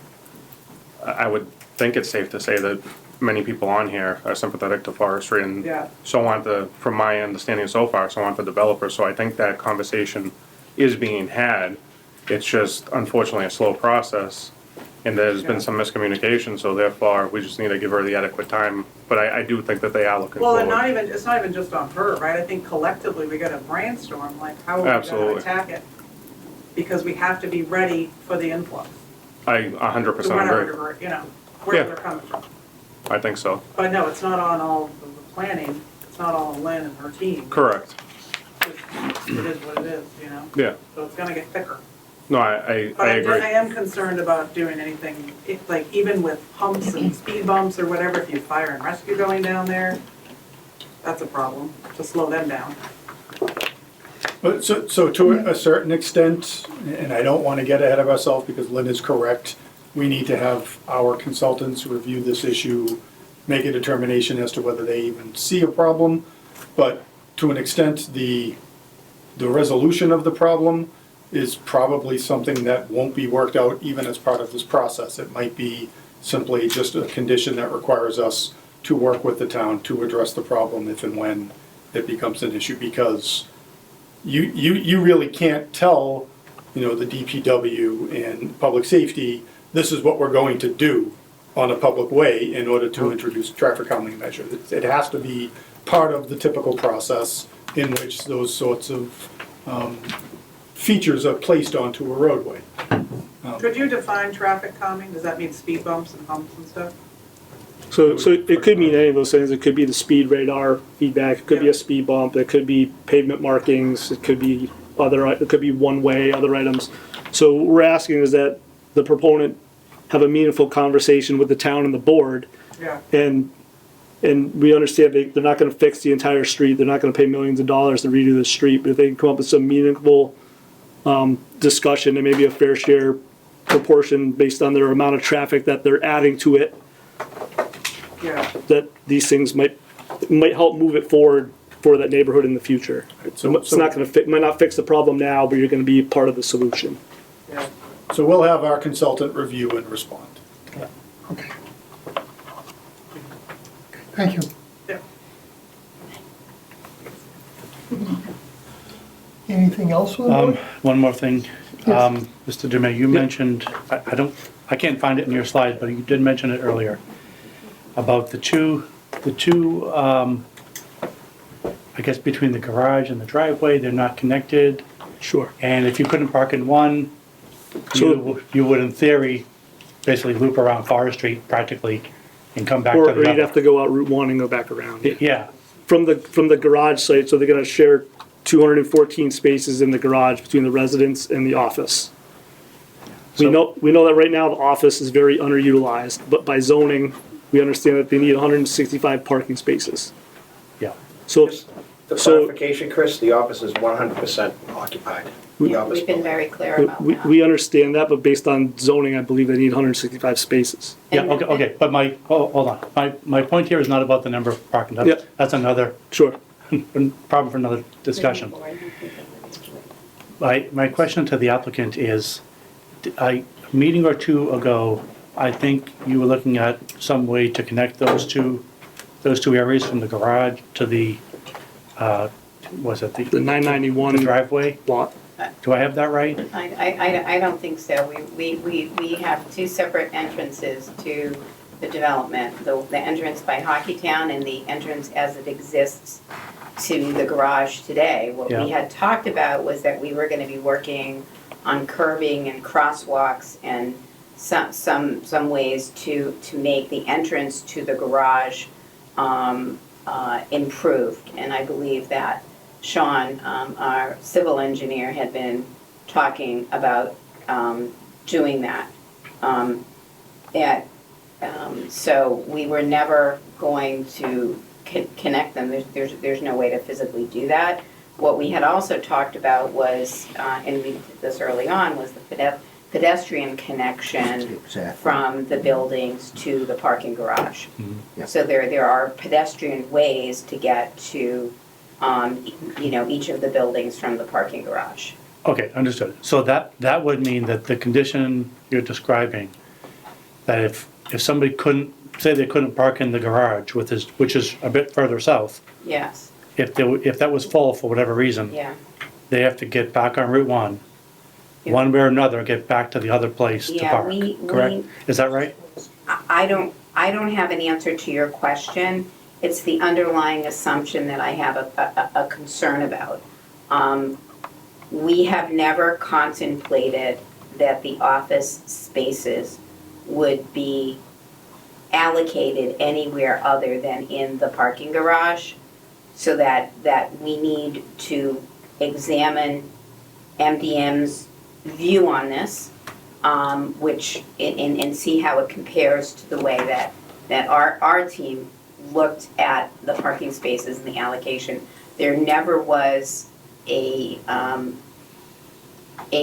I would think it's safe to say that many people on here are sympathetic to forestry, and Yeah. so aren't from my understanding so far, so aren't the developers, so I think that conversation is being had. It's just unfortunately a slow process, and there's been some miscommunication, so therefore, we just need to give her the adequate time, but I do think that they are looking Well, forward. and it's not even just on her, right? I think collectively, we gotta brainstorm, like, how are we gonna Absolutely. attack it? Because we have to be ready for the influx, I 100% whenever, agree. you know, where Yeah. they're coming from. I think so. But no, it's not on all of the planning, it's not all on Lynn and her team. Correct. It is what it is, you know? Yeah. So it's gonna get thicker. No, I But agree. I am concerned about doing anything, like even with humps and speed bumps or whatever, if you fire and rescue going down there, that's a problem, to slow them down. But so to a certain extent, and I don't want to get ahead of ourselves because Lynn is correct, we need to have our consultants review this issue, make a determination as to whether they even see a problem. But to an extent, the resolution of the problem is probably something that won't be worked out even as part of this process. It might be simply just a condition that requires us to work with the town to address the problem if and when it becomes an issue, because you really can't tell, you know, the DPW and public safety, this is what we're going to do on a public way in order to introduce traffic calming measures. It has to be part of the typical process in which those sorts of features are placed onto a roadway. Could you define traffic calming? Does that mean speed bumps and humps and stuff? So it could mean any of those things. It could be the speed radar feedback, it could be a speed bump, it could be pavement markings, it could be one-way, other items. So what we're asking is that the proponent have a meaningful conversation with the town and the board, Yeah. and we understand they're not gonna fix the entire street, they're not gonna pay millions of dollars to redo the street, but if they can come up with some meaningful discussion and maybe a fair share proportion based on their amount of traffic that they're adding to it, Yeah. that these things might help move it forward for that neighborhood in the future. So it's not gonna might not fix the problem now, but you're gonna be part of the solution. Yeah. So we'll have our consultant review and respond. Okay. Thank you. Yeah. Anything else on the board? One more thing. Yes. Mr. Dumet, you mentioned, I can't find it in your slide, but you did mention it earlier, about the two, I guess between the garage and the driveway, they're not connected. Sure. And if you couldn't park in one, you would in theory basically loop around Forest Street practically and come back to Or the you'd other. have to go out Route 1 and go back around. Yeah, From the garage site, so they're gonna share 214 spaces in the garage between the residence and the office. We So- know that right now the office is very underutilized, but by zoning, we understand that they need 165 parking spaces. yeah. So, For So- clarification, Chris, the office is 100% occupied. The office We've been building. very clear about that. we understand that, but based on zoning, I believe they need 165 spaces. Yeah, And- okay, but hold on. My point here is not about the number of parking. Yeah. That's another Sure. problem for another discussion. My question to the applicant is, a meeting or two ago, I think you were looking at some way to connect those two areas from the garage to the, was it The the 991 driveway? lot. Do I have that right? I don't think so. We have two separate entrances to the development. The entrance by Hockeytown and the entrance as it exists to the garage today. What Yeah. we had talked about was that we were gonna be working on curbing and crosswalks and some ways to make the entrance to the garage improved. And I believe that Sean, our civil engineer, had been talking about doing that. So we were never going to connect them. There's no way to physically do that. What we had also talked about was, and we did this early on, was the pedestrian connection Exactly. from the buildings to the parking garage. Yeah. So there are pedestrian ways to get to, each of the buildings from the parking garage. Okay, understood. So that would mean that the condition you're describing, that if somebody couldn't, say they couldn't park in the garage, which is a bit further south, Yes, if that was full for whatever reason, yeah. they have to get back on Route 1, one way or another, get back to the other place to Yeah, park, we- correct? Is that right? I don't have an answer to your question. It's the underlying assumption that I have a concern about. We have never contemplated that the office spaces would be allocated anywhere other than in the parking garage, so that we need to examine MDM's view on this, which, and see how it compares to the way that our team looked at the parking spaces and the allocation. There never was a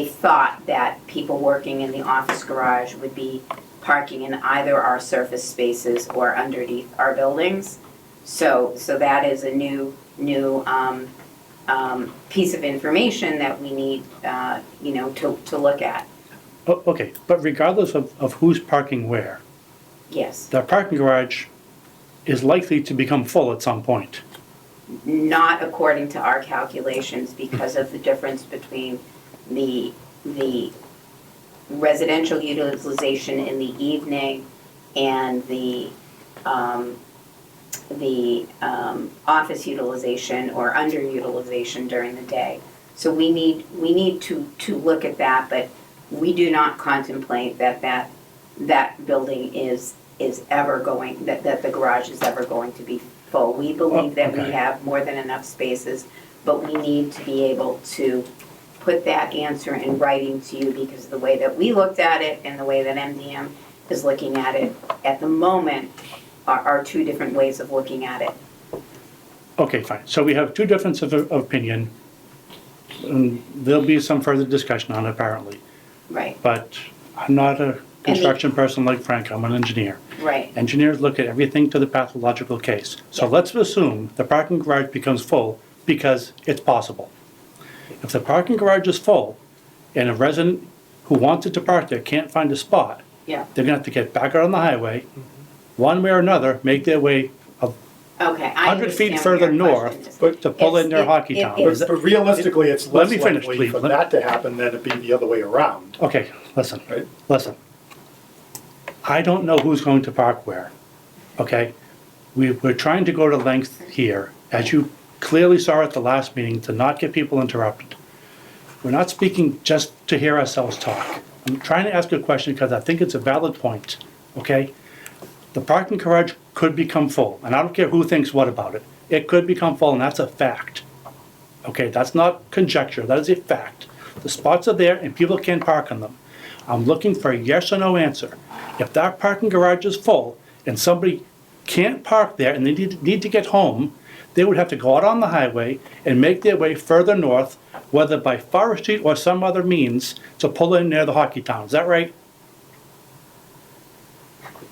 thought that people working in the office garage would be parking in either our surface spaces or underneath our buildings. So that is a new piece of information that we need, to look at. Oh, okay, but regardless of who's parking where, Yes, the parking garage is likely to become full at some point. not according to our calculations because of the difference between the residential utilization in the evening and the office utilization or underutilization during the day. So we need to look at that, but we do not contemplate that building is ever going, that the garage is ever going to be full. We believe that we Okay. have more than enough spaces, but we need to be able to put that answer in writing to you, because the way that we looked at it and the way that MDM is looking at it at the moment are two different ways of looking at it. Okay, fine. So we have two differences of opinion. And there'll be some further discussion on it apparently. Right, But I'm not a construction person like Frank, I'm an engineer. right. Engineers look at everything to the pathological case. So let's assume the parking garage becomes full because it's possible. If the parking garage is full and a resident who wanted to park there can't find a spot, Yeah. they're gonna have to get back out on the highway, one way or another, make their way Okay, I 100 feet understand what further your north question is. to pull in their It's- hockey it- town. it- Is that- But realistically, it's Let less me finish, likely please. for that to happen than it be the other way around. Okay, listen, Right. listen. I don't know who's going to park where, okay? We're trying to go to length here, as you clearly saw at the last meeting, to not get people interrupted. We're not speaking just to hear ourselves talk. I'm trying to ask a question because I think it's a valid point, okay? The parking garage could become full, and I don't care who thinks what about it. It could become full, and that's a fact. Okay, that's not conjecture, that is a fact. The spots are there and people can park on them. I'm looking for a yes or no answer. If that parking garage is full and somebody can't park there and they need to get home, they would have to go out on the highway and make their way further north, whether by Forest Street or some other means, to pull in near the hockey town. Is that right?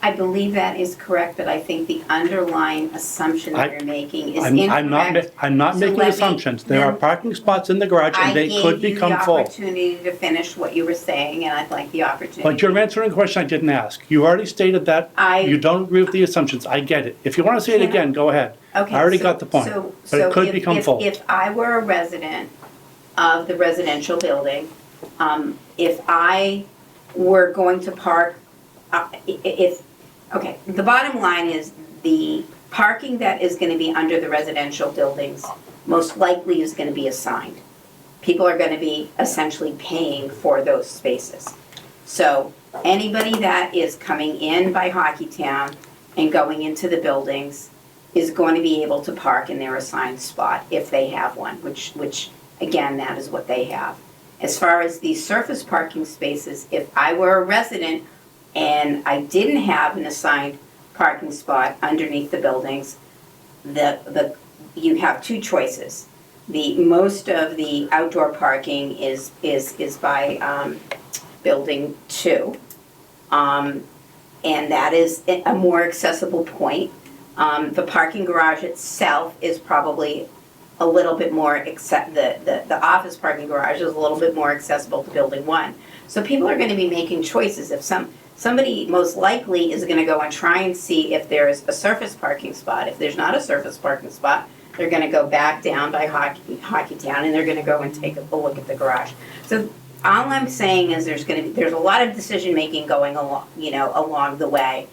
I believe that is correct, but I think the underlying assumption that you're making is I'm incorrect. not So making let me- assumptions. There are then parking spots in the garage and they could become I gave you the full. opportunity to finish what you were saying, and I'd like the opportunity. But you're answering a question I didn't ask. You already stated that you don't agree with the assumptions. I get it. If you want to say it Can I- again, go ahead. Okay, I already so- got the point. so- But it so could if- become if- full. If I were a resident of the residential building, if I were going to park, okay, the bottom line is the parking that is gonna be under the residential buildings most likely is gonna be assigned. People are gonna be essentially paying for those spaces. So anybody that is coming in by Hockeytown and going into the buildings is going to be able to park in their assigned spot if they have one, which again, that is what they have. As far as the surface parking spaces, if I were a resident and I didn't have an assigned parking spot underneath the buildings, you have two choices. Most of the outdoor parking is by building 2. And that is a more accessible point. The parking garage itself is probably a little bit more the office parking garage is a little bit more accessible to building 1. So people are gonna be making choices. If somebody most likely is gonna go and try and see if there's a surface parking spot. If there's not a surface parking spot, they're gonna go back down by Hockey Town and they're gonna go and take a look at the garage. So all I'm saying is there's a lot of decision making going along, along the way.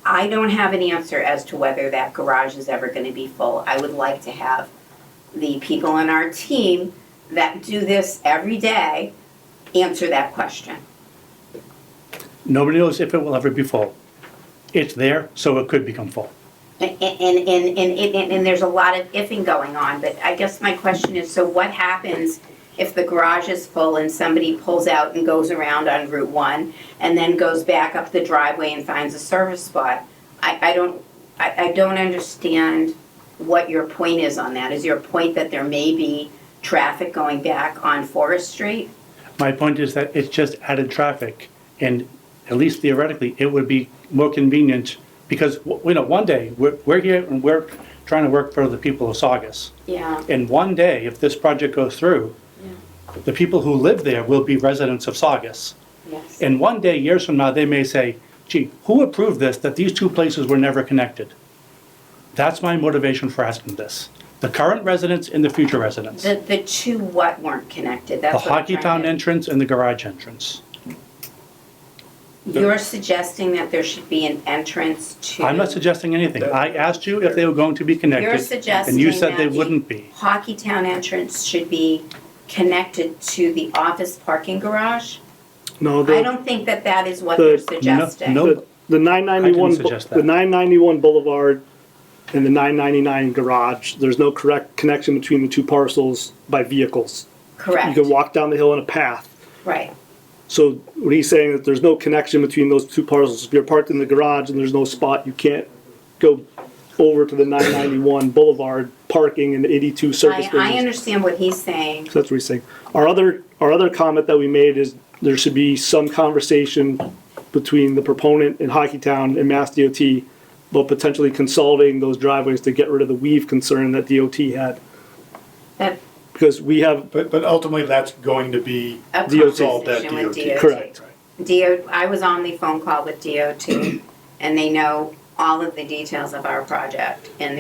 I don't have an answer as to whether that garage is ever gonna be full. I would like to have the people on our team that do this every day answer that question. Nobody knows if it will ever be full. It's there, so it could become full. And there's a lot of ifing going on, but I guess my question is, so what happens if the garage is full and somebody pulls out and goes around on Route 1 and then goes back up the driveway and finds a service spot? I don't understand what your point is on that. Is your point that there may be traffic going back on Forest Street? My point is that it's just added traffic, and at least theoretically, it would be more convenient, because, one day, we're here and we're trying to work for the people of Saugus. Yeah. And one day, if this project goes through, the people who live there will be residents of Saugus. Yes. And one day, years from now, they may say, gee, who approved this, that these two places were never connected? That's my motivation for asking this. The current residents and the future residents. The two what weren't connected? The That's what I'm Hockey trying Town to- entrance and the garage entrance. You're suggesting that there should be an entrance to... I'm not suggesting anything. I asked you if they were going to be You're connected, suggesting and you said that they the wouldn't be. Hockey Town entrance should be connected to the office parking garage? No, I don't think that is what the- you're suggesting. no. the 991, suggest that. the 991 Boulevard and the 999 garage, there's no correct connection between the two parcels by vehicles. Correct, You can walk down the hill in a path. right. So when he's saying that there's no connection between those two parcels, if you're parked in the garage and there's no spot, you can't go over to the 991 Boulevard parking and the 82 service I stations. understand what he's saying. So that's what he's saying. Our other comment that we made is there should be some conversation between the proponent in Hockeytown and Mass DOT about potentially consolidating those driveways to get rid of the weave concern that DOT had. That Because we have, But ultimately, that's going to be a resolved at conversation with DOT. DOT. correct. I was on the phone call with DOT, and they know all of the details of our project, and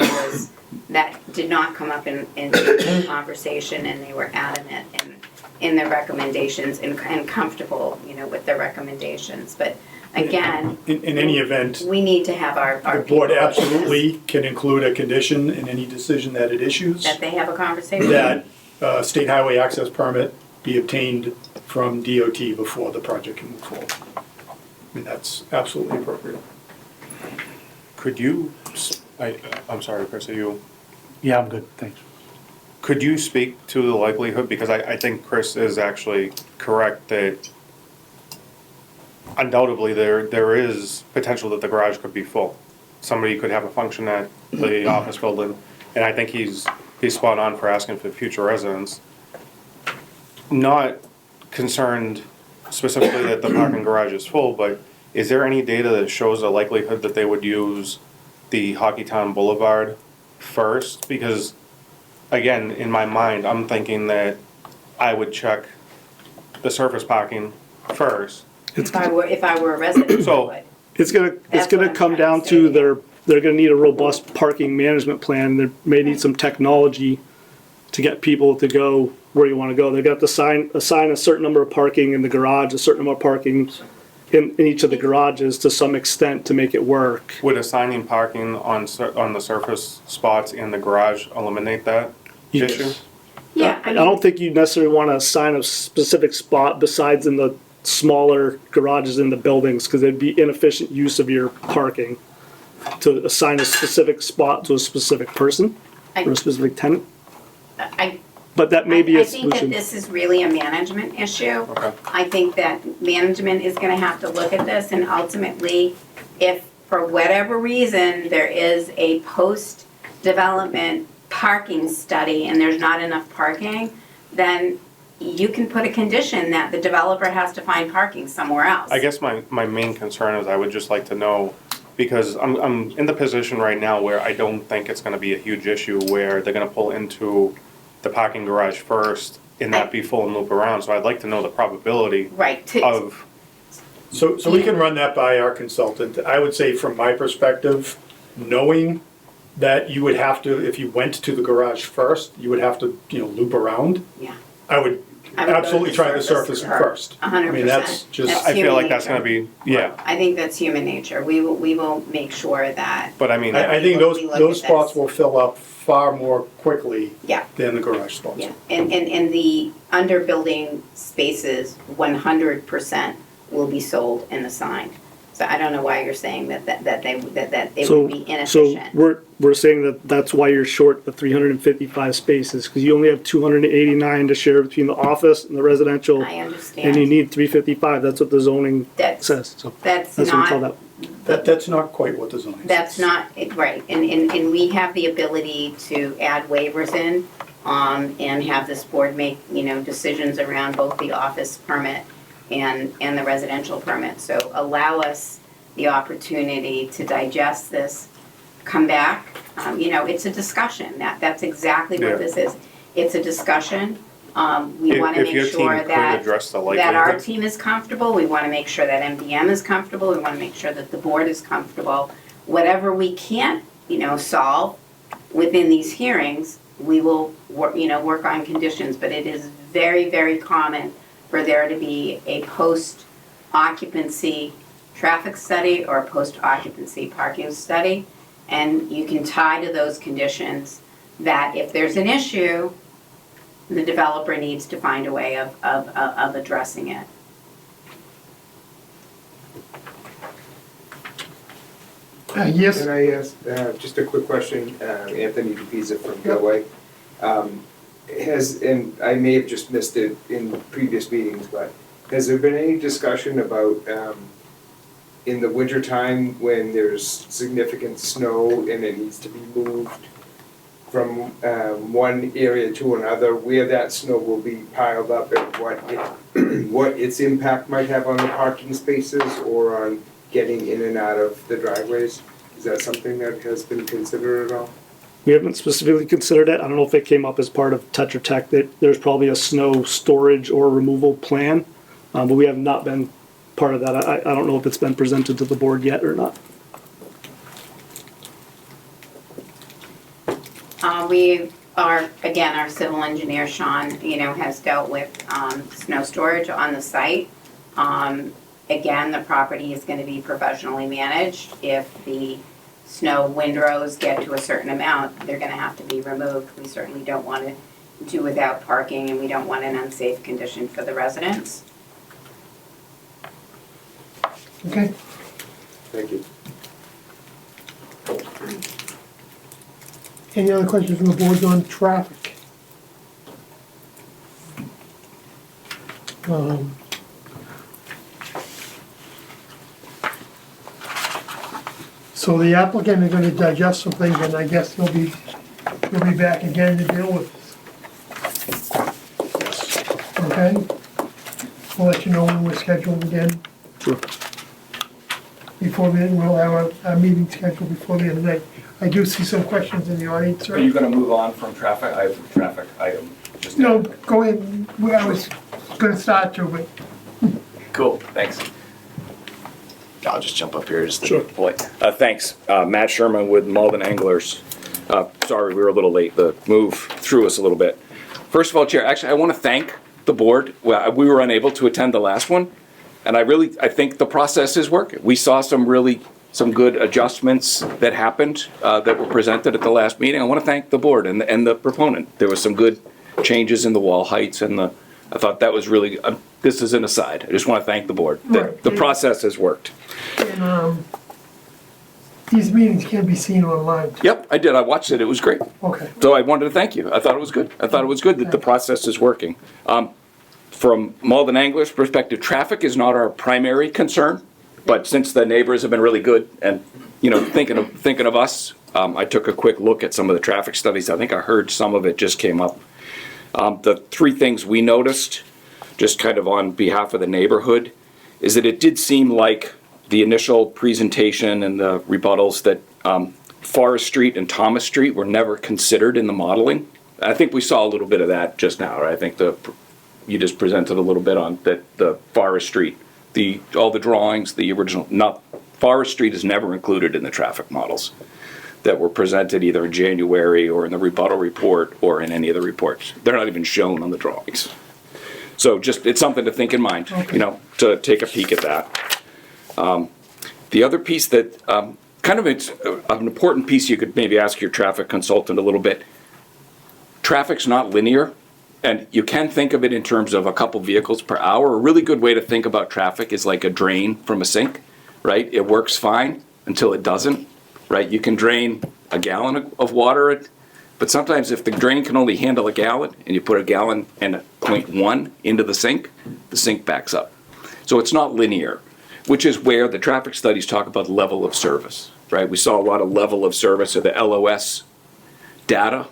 that did not come up in the conversation, and they were adamant in their recommendations and comfortable, with their recommendations, but again, In any event, we need to have our the board people- absolutely can include a condition in any decision that it issues, That they have a conversation. that state highway access permit be obtained from DOT before the project can move forward. I mean, that's absolutely appropriate. Could you, I'm sorry, Chris, Yeah, I'm good, thanks. could you speak to the likelihood, because I think Chris is actually correct that undoubtedly there is potential that the garage could be full. Somebody could have a function at the office building, and I think he's spot on for asking for future residents. Not concerned specifically that the parking garage is full, but is there any data that shows a likelihood that they would use the Hockeytown Boulevard first? Because, again, in my mind, I'm thinking that I would check the surface parking first. If I were a resident, I So- would. It's gonna That's what I'm come trying down to say. to they're gonna need a robust parking management plan. They may need some technology to get people to go where you wanna go. They're gonna have to assign a certain number of parking in the garage, a certain number of parking in each of the garages to some extent to make it work. Would assigning parking on the surface spots in the garage eliminate that issue? Yeah, I don't think you necessarily wanna assign a specific spot besides in the smaller garages in the buildings, cause it'd be inefficient use of your parking to assign a specific spot to a specific person or a specific tenant. But that may be a I think that solution. this is really a management issue. Okay. I think that management is gonna have to look at this, and ultimately, if for whatever reason there is a development parking study and there's not enough parking, then you can put a condition that the developer has to find parking somewhere else. I guess my main concern is I would just like to know, because I'm in the position right now where I don't think it's gonna be a huge issue where they're gonna pull into the parking garage first and that be full and loop around, so I'd like to know the probability Right, of, So we can run that by our consultant. I would say from my perspective, knowing that you would have to, if you went to the garage first, you would have to, loop around. Yeah. I would I would go to absolutely the try the surface surface first. 100%. I mean, that's just, That's I feel like that's human gonna be, yeah, I think that's human nature. We will make sure that, but I mean, I think we those, look those at spots this. will fill up far more quickly yeah, than the garage spots. yeah. And the under building spaces, 100% will be sold and assigned. So I don't know why you're saying that they would be inefficient. So we're saying that that's why you're short the 355 spaces, because you only have 289 to share between the office and the residential. I understand. And you need 355, that's what the zoning That's- says, so That's that's what we call not, that. That's not quite what the zoning says. that's not, right, and we have the ability to add waivers in, and have this board make, decisions around both the office permit and the residential permit. So allow us the opportunity to digest this, come back. It's a discussion. That's exactly Yeah. what this is. It's a discussion. We want to if your make team sure could that address the that our likelihood. team is comfortable. We want to make sure that MDM is comfortable. We want to make sure that the board is comfortable. Whatever we can't, solve within these hearings, we will work on conditions. But it is very, very common for there to be a post-occupancy traffic study or a post-occupancy parking study. And you can tie to those conditions that if there's an issue, the developer needs to find a way of addressing it. Yes, Can I ask, just a quick question, Anthony DePisa from Gilway. And I may have just missed it in previous meetings, but has there been any discussion about, in the wintertime when there's significant snow and it needs to be moved from one area to another, where that snow will be piled up and what its impact might have on the parking spaces or on getting in and out of the driveways? Is that something that has been considered at all? We haven't specifically considered it. I don't know if it came up as part of Tetra Tech, that there's probably a snow storage or removal plan, but we have not been part of that. I don't know if it's been presented to the board yet or not. We are, again, our civil engineer, Sean, has dealt with snow storage on the site. Again, the property is going to be professionally managed. If the snow windrows get to a certain amount, they're going to have to be removed. We certainly don't want to do without parking, and we don't want an unsafe condition for the residents. okay. Thank you. Any other questions from the board on traffic? So the applicant is gonna digest some things, and I guess he'll be back again to deal with this. Okay? We'll let you know when we're scheduled again. Sure. Before then, we'll have a meeting scheduled before the end of the day. I do see some questions in the audience, sir. Are you gonna move on from traffic? I have a traffic item. Just No, go ahead. Well, I was gonna start to, but Cool, thanks. I'll just jump up here just Sure. to point. Thanks, Matt Sherman with Malden Anglers. Sorry, we were a little late. The move threw us a little bit. First of all, Chair, actually, I want to thank the board. Well, we were unable to attend the last one, and I think the process is working. We saw some good adjustments that happened, that were presented at the last meeting. I want to thank the board and the proponent. There was some good changes in the wall heights and I thought that was really, this is an aside. I just want to thank the board. Right. The process has worked. and, these meetings can be seen online. Yep, I did. I watched it. It was great. Okay. So I wanted to thank you. I thought it was good. I thought it was good that the process is working. From Malden Anglers' perspective, traffic is not our primary concern, but since the neighbors have been really good and thinking of us, I took a quick look at some of the traffic studies. I think I heard some of it just came up. The three things we noticed, just kind of on behalf of the neighborhood, is that it did seem like the initial presentation and the rebuttals that Forest Street and Thomas Street were never considered in the modeling. I think we saw a little bit of that just now, right? I think you just presented a little bit on that the Forest Street, all the drawings, the original, Forest Street is never included in the traffic models that were presented either in January or in the rebuttal report or in any of the reports. They're not even shown on the drawings. So it's something to think in mind, to take a peek at that. The other piece that, kind of it's an important piece you could maybe ask your traffic consultant a little bit. Traffic's not linear, and you can think of it in terms of a couple vehicles per hour. A really good way to think about traffic is like a drain from a sink, right? It works fine until it doesn't, right? You can drain a gallon of water, but sometimes if the drain can only handle a gallon and you put a gallon and a 0.1 into the sink backs up. So it's not linear, which is where the traffic studies talk about level of service, right? We saw a lot of level of service or the LOS data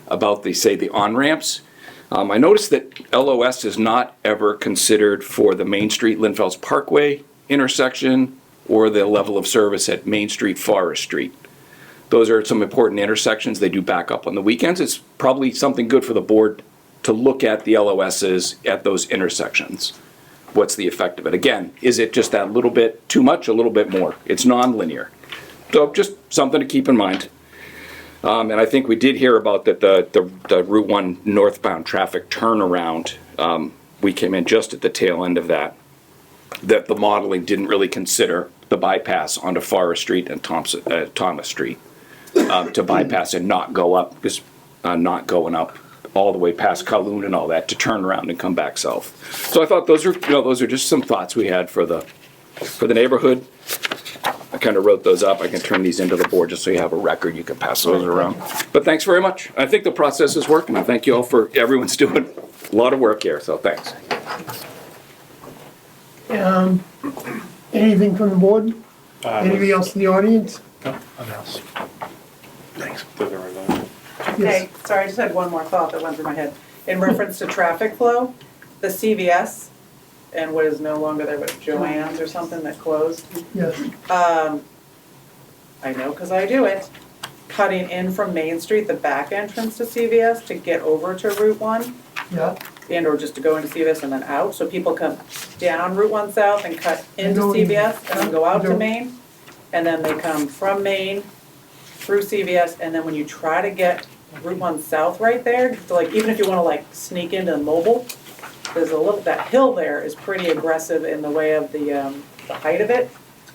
about the on-ramps. I noticed that LOS is not ever considered for the Main Street Linfelds Parkway intersection or the level of service at Main Street Forest Street. Those are some important intersections. They do back up on the weekends. It's probably something good for the board to look at the LOSs at those intersections. What's the effect of it? Again, is it just that little bit too much, a little bit more? It's non-linear. So just something to keep in mind. And I think we did hear about that the Route 1 northbound traffic turnaround. We came in just at the tail end of that the modeling didn't really consider the bypass onto Forest Street and Thomas Street to bypass and not go up, because not going up all the way past Kowloon and all that to turn around and come back south. So I thought those are just some thoughts we had for the neighborhood. I kind of wrote those up. I can turn these into the board just so you have a record. You can pass those around. But thanks very much. I think the process is working. I thank you all for everyone's doing a lot of work here. So thanks. Anything from the board? Anything else in the audience? No, nothing else. Thanks. Hey, sorry, I just had one more thought that went through my head. In reference to traffic flow, the CVS and what is no longer there, but Joann's or something that closed. Yes. I know because I do it. Cutting in from Main Street, the back entrance to CVS to get over to Route 1. Yeah. And or just to go into CVS and then out. So people come down Route 1 South and cut into CVS and then go out to Main. And then they come from Main through CVS, and then when you try to get Route 1 South right there, so like even if you want to like sneak into Mobile, there's that hill there is pretty aggressive in the way of the height of it.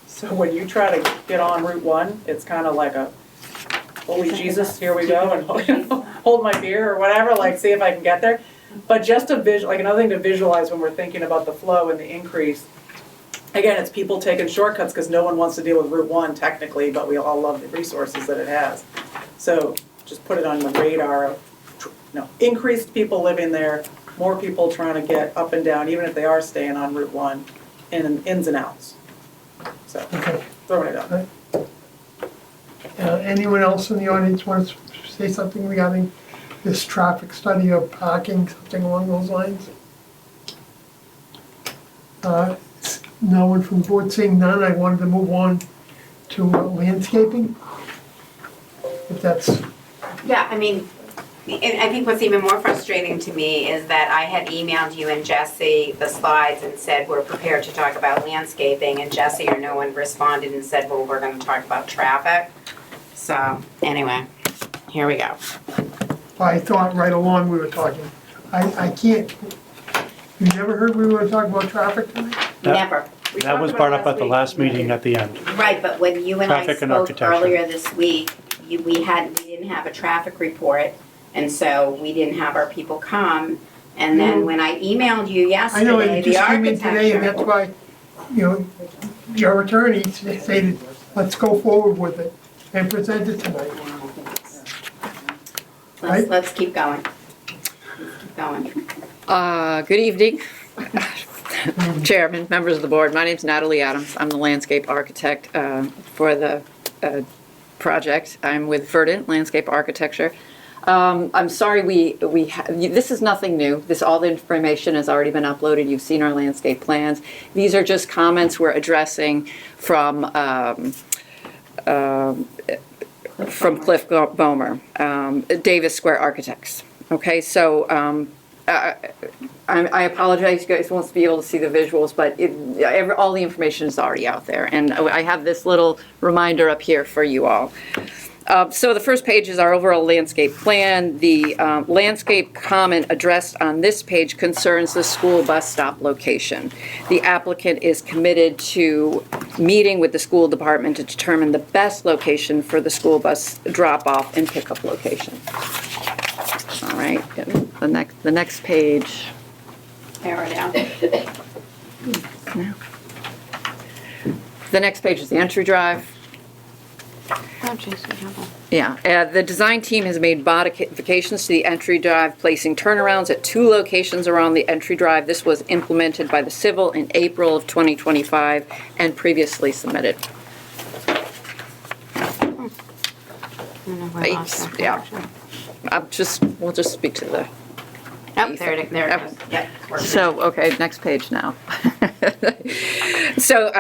So when you try to get on Route 1, it's kind of like a holy Jesus, here we go, and hold my beer or whatever, like see if I can get there. But just a like another thing to visualize when we're thinking about the flow and the increase. Again, it's people taking shortcuts because no one wants to deal with Route 1 technically, but we all love the resources that it has. So just put it on the radar of increased people living there, more people trying to get up and down, even if they are staying on Route 1, in ins and outs. So, throwing it out. Anyone else in the audience want to say something regarding this traffic study of parking, something along those lines? No one from the board seeing none. I wanted to move on to landscaping. If that's... Yeah, I mean, and I think what's even more frustrating to me is that I had emailed you and Jesse the slides and said we're prepared to talk about landscaping, and Jesse or no one responded and said, well, we're going to talk about traffic. So anyway, here we go. I thought right along we were talking. I can't... You never heard we were going to talk about traffic tonight? Never. That was brought up at the last meeting at the end. Right, but when you and I Traffic and spoke architecture. earlier this week, we didn't have a traffic report, and so we didn't have our people come. And then when I emailed you I know, yesterday, it the just came in today, and that's architecture. why, your attorney stated, let's go forward with it and present it tonight. Right? Let's keep going. Let's keep going. Good evening, Chairman, members of the board. My name's Natalie Adams. I'm the landscape architect for the project. I'm with Verdant Landscape Architecture. I'm sorry, this is nothing new. All the information has already been uploaded. You've seen our landscape plans. These are just comments we're addressing from Cliff Bomer, Davis Square Architects. Okay, so I apologize, you guys won't be able to see the visuals, but all the information is already out there. And I have this little reminder up here for you all. So the first page is our overall landscape plan. The landscape comment addressed on this page concerns the school bus stop location. The applicant is committed to meeting with the school department to determine the best location for the school bus drop-off and pickup location. All right, the next page. Narrow down. The next page is the entry drive. Oh, Jason Campbell. Yeah, the design team has made modifications to the entry drive, placing turnarounds at 2 locations around the entry drive. This was implemented by the Civil in April of 2025 and previously submitted. Yeah, we'll just speak to the. Oh, there it is. Yep. So, okay, next page now. So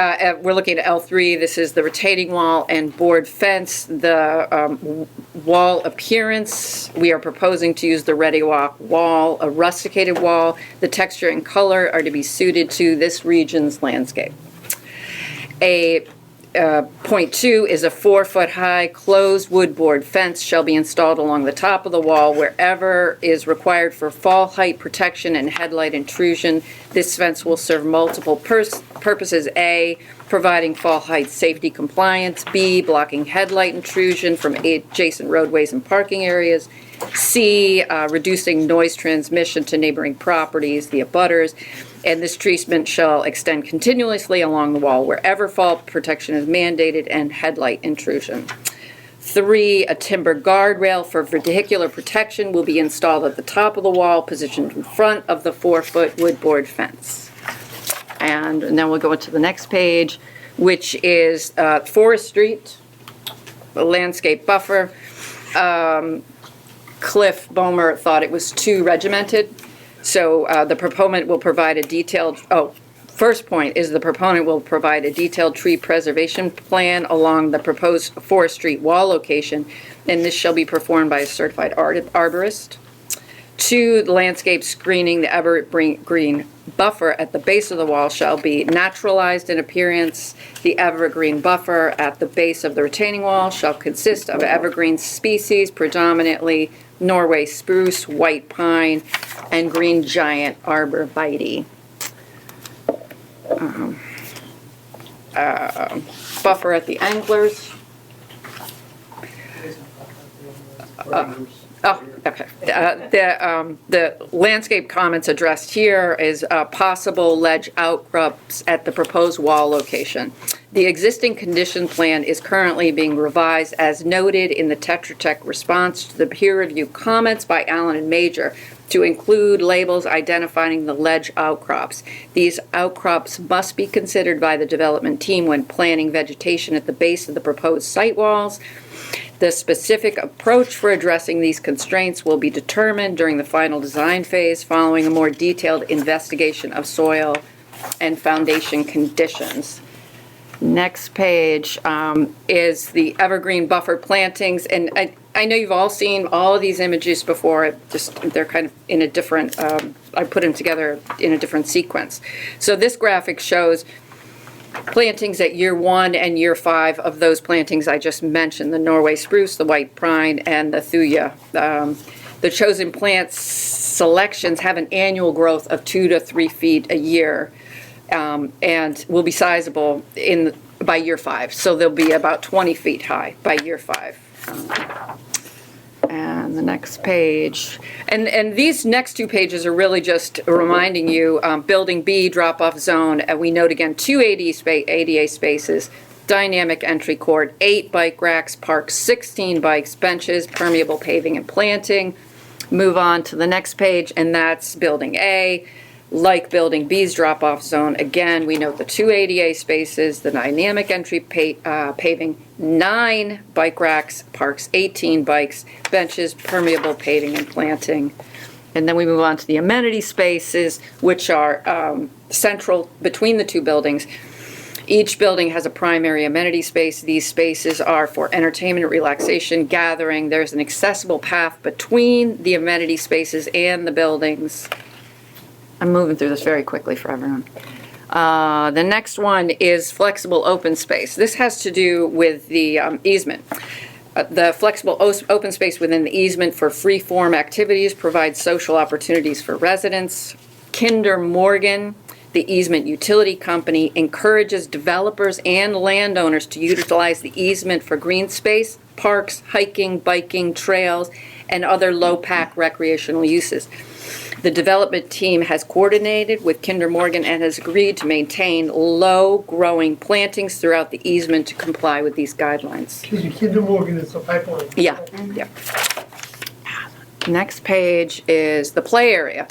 we're looking at L3. This is the retaining wall and board fence. The wall appearance, we are proposing to use the Ready Walk wall, a rusticated wall. The texture and color are to be suited to this region's landscape. Point 2 is a 4-foot-high closed wood board fence shall be installed along the top of the wall wherever is required for fall height protection and headlight intrusion. This fence will serve multiple purposes. A, providing fall height safety compliance. B, blocking headlight intrusion from adjacent roadways and parking areas. C, reducing noise transmission to neighboring properties, the abutters. And this treatment shall extend continuously along the wall wherever fall protection is mandated and headlight intrusion. 3, a timber guardrail for vehicular protection will be installed at the top of the wall, positioned in front of the 4-foot wood board fence. And then we'll go into the next page, which is Forest Street, the landscape buffer. Cliff Bomer thought it was too regimented. So the proponent will provide a detailed, first point is the proponent will provide a detailed tree preservation plan along the proposed Forest Street wall location, and this shall be performed by a certified arborist. 2, the landscape screening, the evergreen buffer at the base of the wall shall be naturalized in appearance. The evergreen buffer at the base of the retaining wall shall consist of evergreen species, predominantly Norway spruce, white pine, and green giant arborvitae. Buffer at the anglers. Okay. The landscape comments addressed here is possible ledge outcrops at the proposed wall location. The existing condition plan is currently being revised as noted in the Tetra Tech response to the peer review comments by Allen and Major to include labels identifying the ledge outcrops. These outcrops must be considered by the development team when planning vegetation at the base of the proposed site walls. The specific approach for addressing these constraints will be determined during the final design phase following a more detailed investigation of soil and foundation conditions. Next page is the evergreen buffer plantings, and I know you've all seen all of these images before. They're kind of in a different, I put them together in a different sequence. So this graphic shows plantings at year 1 and year 5 of those plantings I just mentioned, the Norway spruce, the white pine, and the thuya. The chosen plant selections have an annual growth of 2 to 3 feet a year, and will be sizable by year 5. So they'll be about 20 feet high by year 5. And the next page, and these next 2 pages are really just reminding you, Building B, drop-off zone, and we note again 2 ADA spaces, dynamic entry court, 8 bike racks, park 16 bikes, benches, permeable paving and planting. Move on to the next page, and that's Building A, like Building B's drop-off zone, again, we note the 2 ADA spaces, the dynamic entry paving, 9 bike racks, parks 18 bikes, benches, permeable paving and planting. And then we move on to the amenity spaces, which are central between the two buildings. Each building has a primary amenity space. These spaces are for entertainment, relaxation, gathering. There's an accessible path between the amenity spaces and the buildings. I'm moving through this very quickly for everyone. The next one is flexible open space. This has to do with the easement. The flexible open space within the easement for free-form activities provides social opportunities for residents. Kinder Morgan, the easement utility company, encourages developers and landowners to utilize the easement for green space, parks, hiking, biking, trails, and other low-pack recreational uses. The development team has coordinated with Kinder Morgan and has agreed to maintain low-growing plantings throughout the easement to comply with these guidelines. Excuse me, Kinder Morgan is the pipeline. Yeah, yeah. Next page is the play area.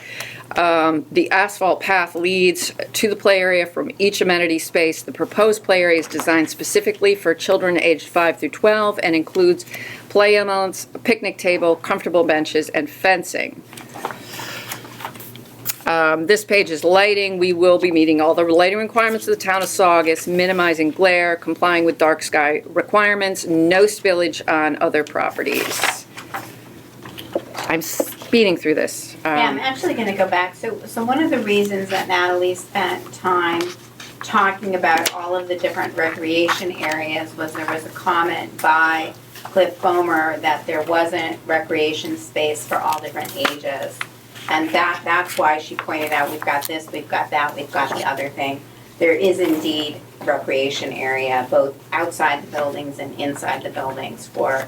The asphalt path leads to the play area from each amenity space. The proposed play area is designed specifically for children aged 5 through 12 and includes play elements, a picnic table, comfortable benches, and fencing. This page is lighting. We will be meeting all the lighting requirements of the town of Saugus, minimizing glare, complying with dark sky requirements, no spillage on other properties. I'm speeding through this. Yeah, I'm actually gonna go back. So one of the reasons that Natalie spent time talking about all of the different recreation areas was there was a comment by Cliff Fomer that there wasn't recreation space for all different ages. And that's why she pointed out, we've got this, we've got that, we've got the other thing. There is indeed recreation area, both outside the buildings and inside the buildings for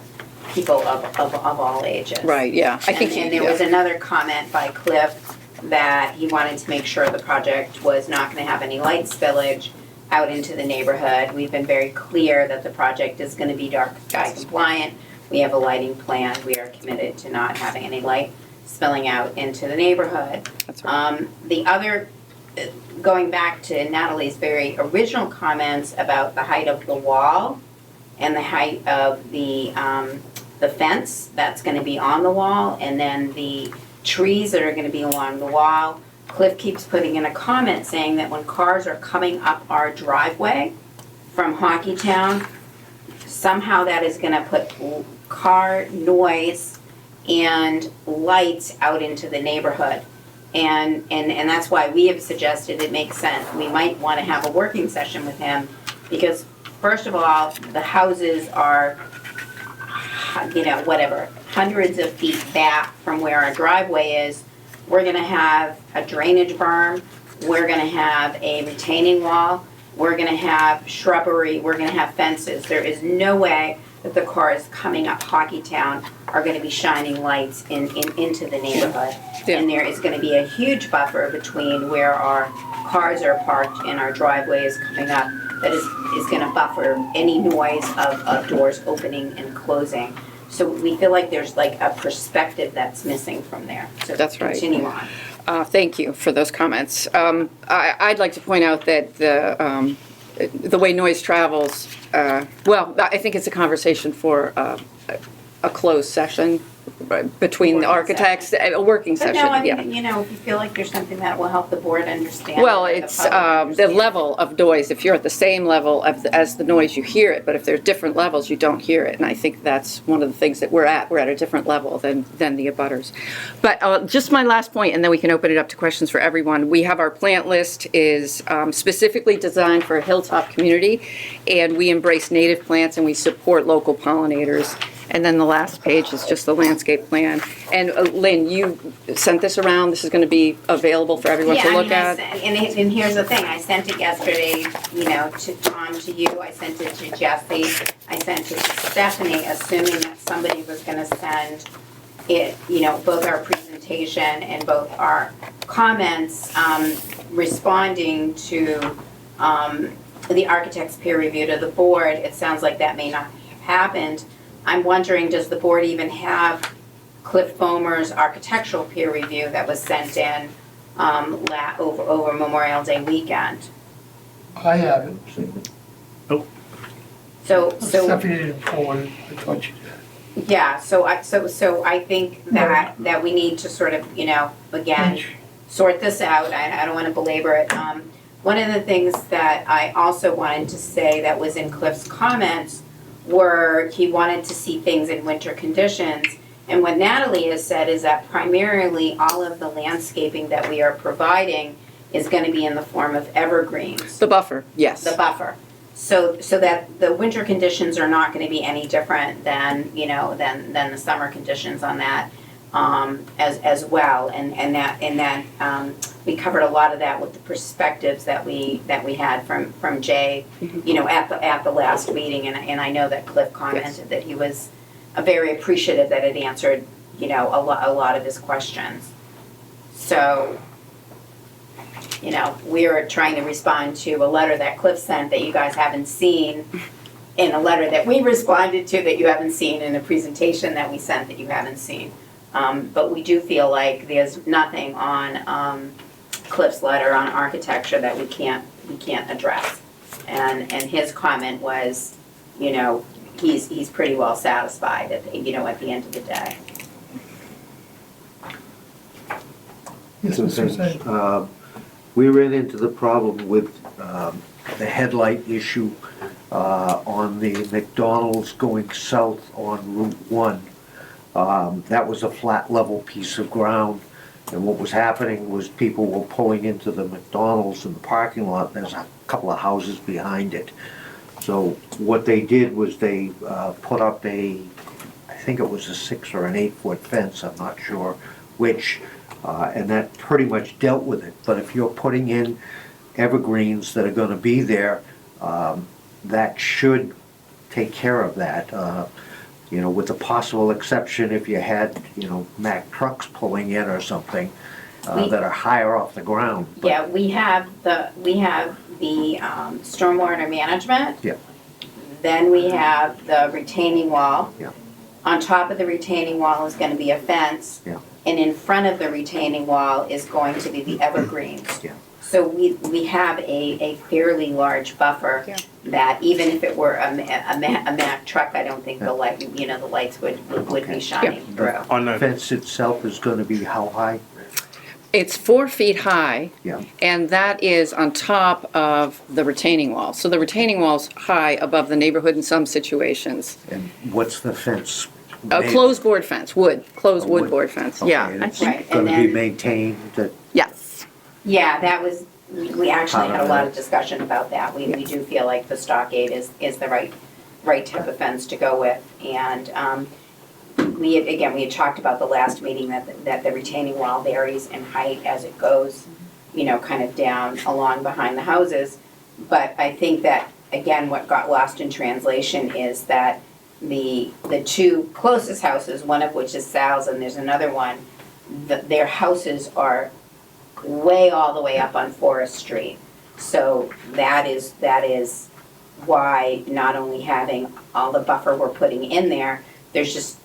people of all ages. Right, yeah. I think And there was another comment by Cliff that he wanted to make sure the project was not gonna have any light spillage out into the neighborhood. We've been very clear that the project is gonna be dark sky compliant. We have a lighting plan. We are committed to not having any light spilling out into the neighborhood. That's right. The other, going back to Natalie's very original comments about the height of the wall and the height of the fence that's gonna be on the wall, and then the trees that are gonna be along the wall. Cliff keeps putting in a comment saying that when cars are coming up our driveway from Hockeytown, somehow that is gonna put car noise and lights out into the neighborhood. And that's why we have suggested it makes sense. We might wanna have a working session with him, because first of all, the houses are, hundreds of feet back from where our driveway is. We're gonna have a drainage berm, we're gonna have a retaining wall, we're gonna have shrubbery, we're gonna have fences. There is no way that the cars coming up Hockeytown are gonna be shining lights into the neighborhood. Yeah. And there is gonna be a huge buffer between where our cars are parked and our driveway is coming up that is gonna buffer any noise of doors opening and closing. So we feel like there's like a perspective that's missing from there. So That's right. continue on. Thank you for those comments. I'd like to point out that the way noise travels, I think it's a conversation for a closed session between the architects, a working But session, no, I yeah. mean, if you feel like there's something that will help the board understand. Well, the it's public the understand. level of noise. If you're at the same level as the noise, you hear it. But if there's different levels, you don't hear it. And I think that's one of the things that we're at. We're at a different level than the abutters. But just my last point, and then we can open it up to questions for everyone. We have our plant list is specifically designed for a hilltop community, and we embrace native plants and we support local pollinators. And then the last page is just the landscape plan. And Lynn, you sent this around. This is going to be available for everyone to look at. And here's the thing, I sent it yesterday, to Tom, to you, I sent it to Jesse, I sent it to Stephanie, assuming that somebody was gonna send it, both our presentation and both our comments, responding to, the architect's peer review to the board. It sounds like that may not have happened. I'm wondering, does the board even have Cliff Fomer's architectural peer review that was sent in over Memorial Day weekend. I haven't. So, Stephanie didn't forward it, I thought you did. yeah, so I think that we need to sort of, again, sort this out. I don't want to belabor it. One of the things that I also wanted to say that was in Cliff's comments were he wanted to see things in winter conditions. And what Natalie has said is that primarily all of the landscaping that we are providing is going to be in the form of evergreens. The buffer, yes. The buffer. So that the winter conditions are not going to be any different than, than the summer conditions on that as well. And that we covered a lot of that with the perspectives that we had from Jay, at the last meeting. And I know that Cliff commented that he was very appreciative that it answered, a lot of his questions. So, we are trying to respond to a letter that Cliff sent that you guys haven't seen, in a letter that we responded to that you haven't seen, in a presentation that we sent that you haven't seen. But we do feel like there's nothing on Cliff's letter on architecture that we can't address. And his comment was, he's pretty well satisfied at the end of the day. Yes, Mr. Hussain. We ran into the problem with the headlight issue on the McDonald's going south on Route 1. That was a flat level piece of ground, and what was happening was people were pulling into the McDonald's in the parking lot. There's a couple of houses behind it. So what they did was they put up I think it was a 6 or an 8 foot fence, I'm not sure which, and that pretty much dealt with it. But if you're putting in evergreens that are going to be there, that should take care of that. With the possible exception if you had, Mack trucks pulling in or something that are higher off the ground. But Yeah, we have the stormwater management. Yeah. Then we have the retaining wall. Yeah. On top of the retaining wall is gonna be a fence. Yeah. And in front of the retaining wall is going to be the evergreens. Yeah. So we have a fairly large buffer. Yeah. That even if it were a Mack truck, I don't think the lights would Okay. be shining through. On the the, fence itself is going to be how high? It's 4 feet high. Yeah. And that is on top of the retaining wall. So the retaining wall's high above the neighborhood in some situations. And what's the fence? A closed board fence, closed A wood wood- board fence, Okay, yeah. and it's Right, going and to be then- maintained, that, Yes. Yeah, that was, we actually had a lot of Part of discussion about that. We do feel like the stockade is the right type of fence to go with. And we had talked about the last meeting that the retaining wall varies in height as it goes, kind of down along behind the houses. But I think that, again, what got lost in translation is that the two closest houses, one of which is Sal's and there's another one, their houses are way all the way up on Forest Street. So that is why not only having all the buffer we're putting in there, there's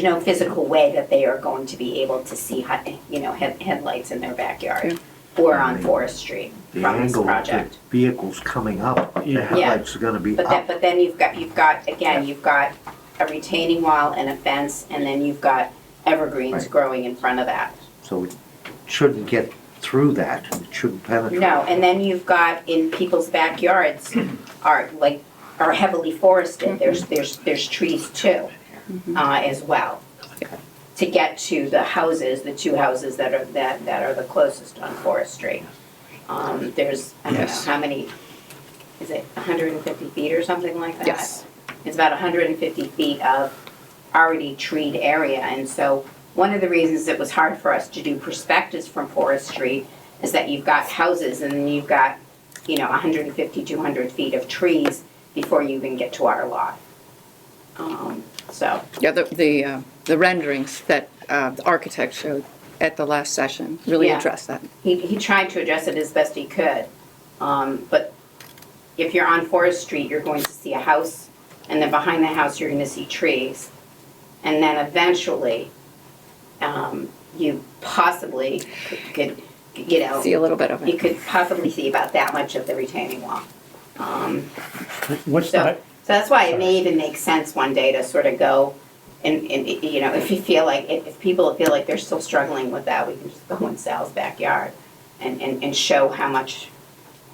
no physical way that they are going to be able to see, headlights in their backyard or on Forest Street the from this angle of the project. vehicles coming up, the Yeah. headlights are going to be But up. then you've got a retaining wall and a fence, and then you've got evergreens Right. growing in front of that. So it shouldn't get through that, it shouldn't penetrate. No, and then you've got in people's backyards are heavily forested, there's trees too, as well. To get to the houses, the two houses that are the closest on Forest Street. There's, I don't know, Yes. how many, is it 150 feet or something like that? Yes. It's about 150 feet of already treed area, and so one of the reasons it was hard for us to do perspectives from Forest Street is that you've got houses and then you've got, 150, 200 feet of trees before you even get to our lot. So, Yeah, the renderings that the architect showed at the last session really Yeah. addressed that. he tried to address it as best he could. But if you're on Forest Street, you're going to see a house, and then behind the house, you're gonna see trees. And then eventually, you possibly could, you know. See a little bit of You it. could possibly see about that much of the retaining wall. What's So, the, so that's why it may even make sense one day to sort of go and, you know, if you feel like, if people feel like they're still struggling with that, we can just go in Sal's backyard and show how much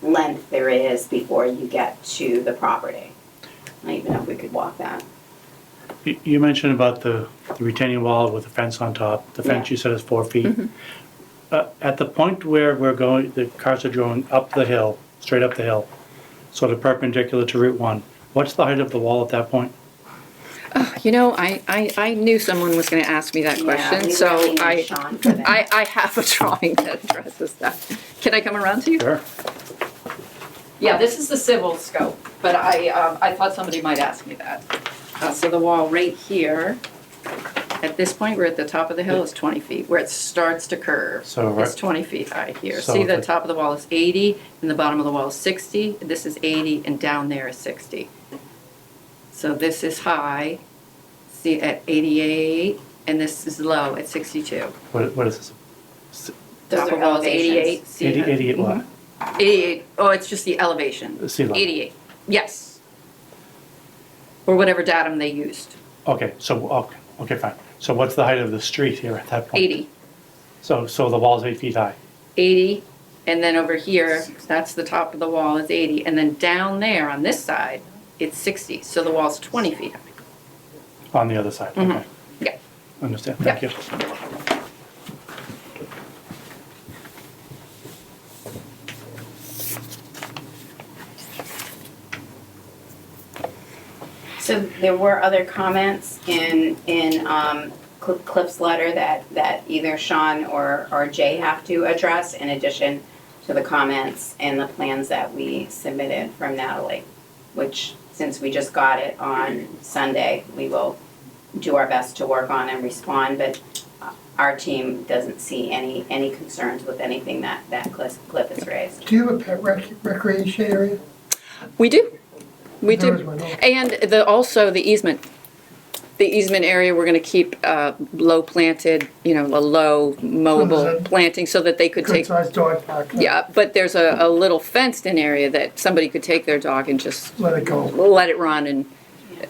length there is before you get to the property. I don't even know if we could walk that. you mentioned about the retaining wall with the fence on top. The fence Yeah. you said is 4 feet. At the point where we're going, the cars are going up the hill, straight up the hill, sort of perpendicular to Route 1, what's the height of the wall at that point? You know, I knew someone was gonna ask me that Yeah, question, we so really need I, Sean for that. I have a drawing that addresses that. Can I come around to you? Sure. Yeah, this is the civil scope, but I thought somebody might ask me that. So the wall right here, at this point, we're at the top of the hill, is 20 feet. Where it starts to curve, So, right- it's 20 feet high here. So See, the the- top of the wall is 80, and the bottom of the wall is 60. This is 80, and down there is 60. So this is high, see, at 88, and this is low at 62. What is this? Those Top are of wall is elevations. 88, see 80, that? 88 what? 88, oh, it's just the elevation. Sea level. 88, yes. Or whatever datum they used, Okay, so, okay, fine. So what's the height of the street here at that point? 80. So the wall's 8 feet high? 80, and then over here, that's the top of the wall is 80, and then down there on this side, it's 60, so the wall's 20 feet high. On the other side, okay. Yeah. Understand, thank you. So there were other comments in Cliff's letter that either Sean or Jay have to address in addition to the comments and the plans that we submitted from Natalie, which, since we just got it on Sunday, we will do our best to work on and respond, but our team doesn't see any concerns with anything that Cliff has raised. Do you have a pet recreation area? We do, we There is do. one, oh. And also the easement. The easement area, we're gonna keep low planted, you know, a low mobile there's a planting so that they could Good take. sized dog park. Yeah, but there's a little fenced in area that somebody could take their dog and just Let it go. let it run and,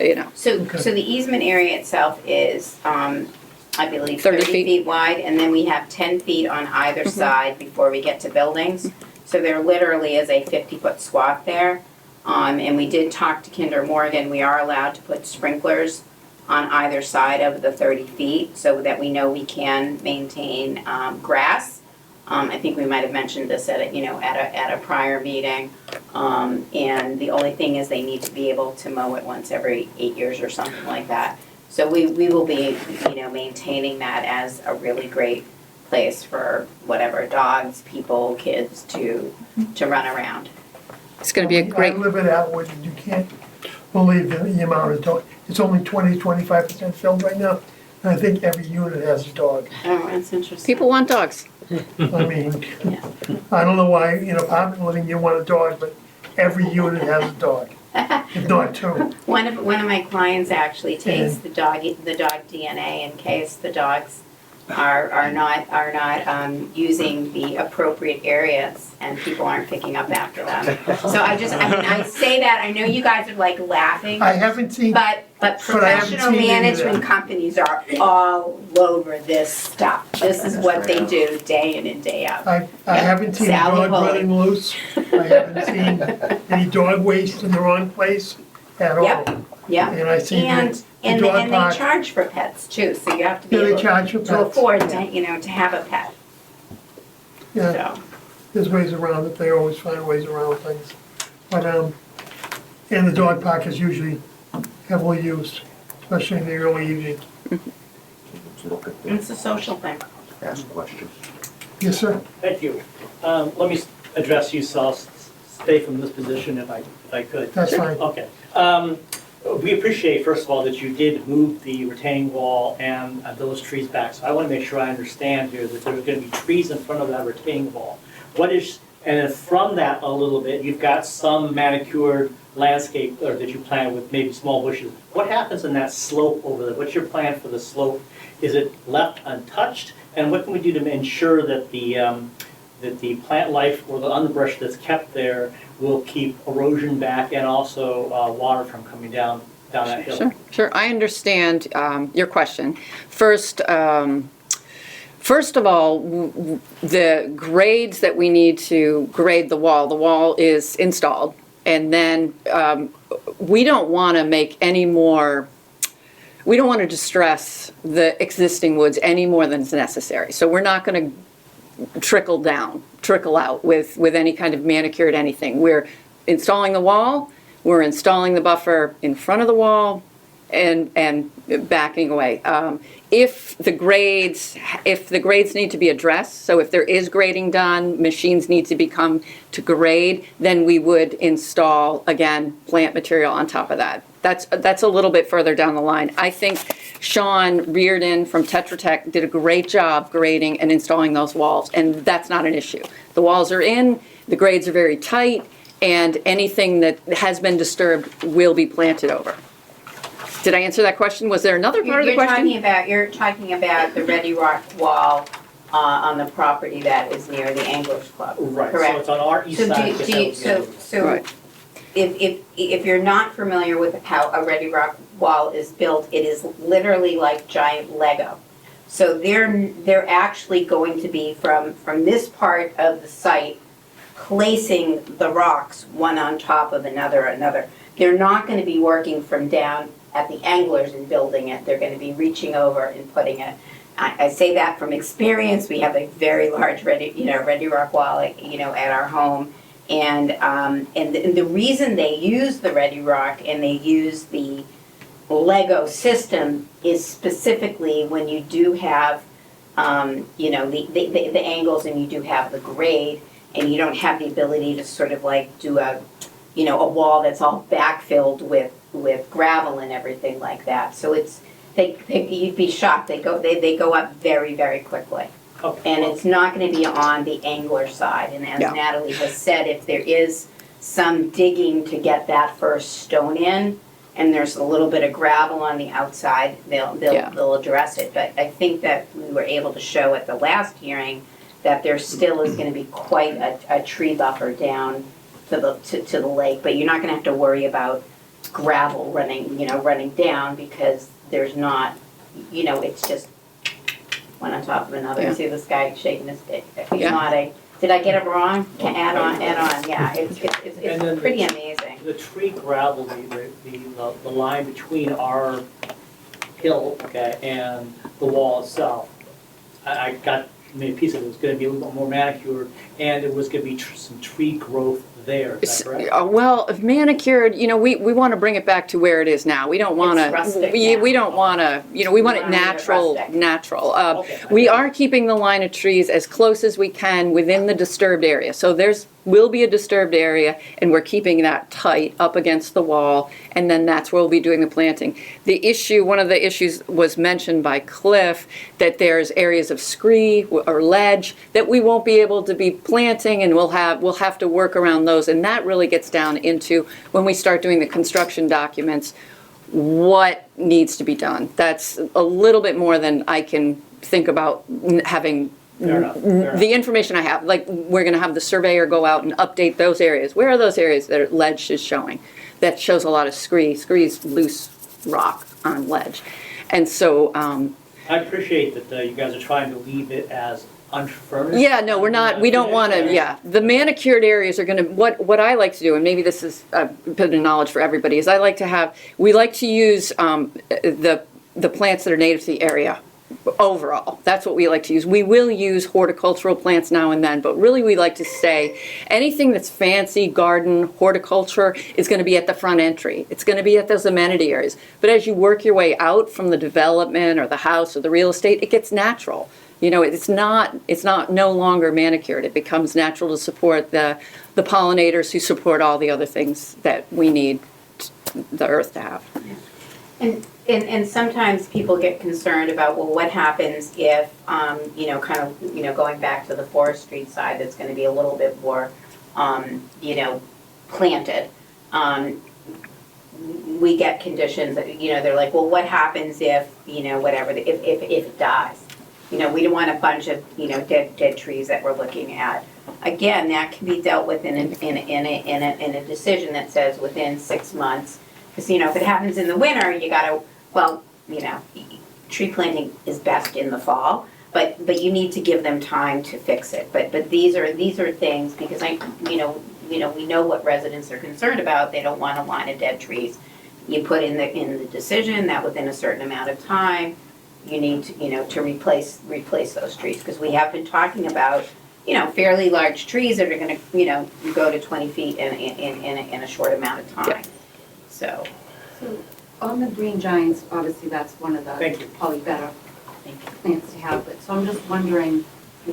you know. So Okay. the easement area itself is, I believe, 30 30 feet. feet wide, and then we have 10 feet on either side before we get to buildings. So there literally is a 50-foot swath there. And we did talk to Kinder Morgan, we are allowed to put sprinklers on either side of the 30 feet so that we know we can maintain grass. I think we might have mentioned this at a prior meeting. And the only thing is they need to be able to mow it once every 8 years or something like that. So we will be, maintaining that as a really great place for whatever, dogs, people, kids to run around. It's gonna be a great, I live in Atwood, and you can't believe the amount of dog. It's only 20-25% filled right now, and I think every unit has a dog. Oh, that's interesting. people want dogs. I mean, I don't know why in apartment living you want a dog, but every unit has a dog, if not two. One of my clients actually takes the dog DNA in case the dogs are not using the appropriate areas and people aren't picking up after them. So I say that, I know you guys are like laughing, I haven't seen, but I haven't professional seen any of management that. companies are all over this stuff. This is what they do day in and day out. I haven't seen a Sally dog Bullock. running loose. I haven't seen any dog waste in the wrong place at all. Yep. Yeah. And I see And the dog they park, charge for pets too, so you have to be yeah, they able charge for to pets. afford to have a pet, Yeah, so. there's ways around it, they always find ways around things. But, and the dog park is usually heavily used, especially in the early evening. Look at It's a social thing. ask questions. Yes, sir? Thank you. Let me address you, so I'll stay from this position if I could. That's fine. Okay. We appreciate, first of all, that you did move the retaining wall and those trees back. So I want to make sure I understand here that there's going to be trees in front of that retaining wall. And then from that a little bit, you've got some manicured landscape, or that you plan with maybe small bushes. What happens in that slope over there? What's your plan for the slope? Is it left untouched? And what can we do to ensure that the plant life or the underbrush that's kept there will keep erosion back and also water from coming down that hill? Sure. I understand your question. First of all, the grades that we need to grade the wall is installed. And then we don't want to make any more, we don't want to distress the existing woods any more than is necessary. So we're not going to trickle out with any kind of manicured anything. We're installing the wall, we're installing the buffer in front of the wall, and backing away. If the grades need to be addressed, so if there is grading done, machines need to come to grade, then we would install, again, plant material on top of that. That's a little bit further down the line. I think Sean Reardon from Tetra Tech did a great job grading and installing those walls, and that's not an issue. The walls are in, the grades are very tight, and anything that has been disturbed will be planted over. Did I answer that question? Was there another part of the question? You're talking about the Ready Rock wall on the property that is near the Anglers Club, Right, correct? so it's on our east side. Right. If you're not familiar with how a Ready Rock wall is built, it is literally like giant Lego. So they're actually going to be from this part of the site, placing the rocks one on top of another. They're not going to be working from down at the Anglers and building it. They're going to be reaching over and putting it. I say that from experience. We have a very large Ready Rock wall, at our home, and the reason they use the Ready Rock and they use the Lego system is specifically when you do have, the angles and you do have the grade, and you don't have the ability to sort of like do a wall that's all backfilled with gravel and everything like that. So you'd be shocked. They go up very, very quickly. Okay. And it's not going to be on the angler side. And as Natalie has said, if there is some digging to get that first stone in, and there's a little bit of gravel on the outside, they'll address it. But I think that we were able to show at the last hearing that there still is going to be quite a tree buffer down to the lake. But you're not going to have to worry about gravel running down, because there's not, it's just one on top of another. You see this guy shaking his stick. He's nodding. Did I get it wrong? Add on. Yeah, it's pretty amazing. The tree gravel, the line between our hill, and the wall itself, I got made a piece of it. It was going to be a little more manicured, and it was going to be some tree growth there. Is that correct? Well, if manicured, we want to bring it back to where it is now. We don't want to. We don't want to. We want it natural. We are keeping the line of trees as close as we can within the disturbed area. So will be a disturbed area, and we're keeping that tight up against the wall, and then that's where we'll be doing the planting. One of the issues was mentioned by Cliff, that there's areas of scree or ledge that we won't be able to be planting, and we'll have to work around those, and that really gets down into when we start doing the construction documents, what needs to be done. That's a little bit more than I can think about having. Fair enough. The information I have, like we're going to have the surveyor go out and update those areas. Where are those areas that ledge is showing? That shows a lot of scree. Scree is loose rock on ledge. And so... I appreciate that you guys are trying to leave it as unfurnished. Yeah, no, we're not. We don't want to, the manicured areas are going to... What I like to do, and maybe this is a bit of knowledge for everybody, is we like to use the plants that are native to the area. Overall, that's what we like to use. We will use horticultural plants now and then, but really we like to say anything that's fancy garden horticulture is going to be at the front entry. It's going to be at those amenity areas. But as you work your way out from the development or the house or the real estate, it gets natural. It's not no longer manicured. It becomes natural to support the pollinators who support all the other things that we need the earth to have. And sometimes people get concerned about, well, what happens if, going back to the Forest Street side, that's going to be a little bit more, planted. we get conditions that, they're like, well, what happens if, whatever, if it dies? We don't want a bunch of, dead trees that we're looking at. Again, that can be dealt with in a decision that says within 6 months. Because, if it happens in the winter, you gotta, tree planting is best in the fall, but you need to give them time to fix it. But these are things, because we know what residents are concerned about. They don't want a line of dead trees. You put in the decision that within a certain amount of time, you need to, to replace those trees, because we have been talking about, fairly large trees that are gonna, go to 20 feet in a short amount of time. So on the green giants, obviously that's one of the Thank you. probably better plants to have, but so I'm just wondering,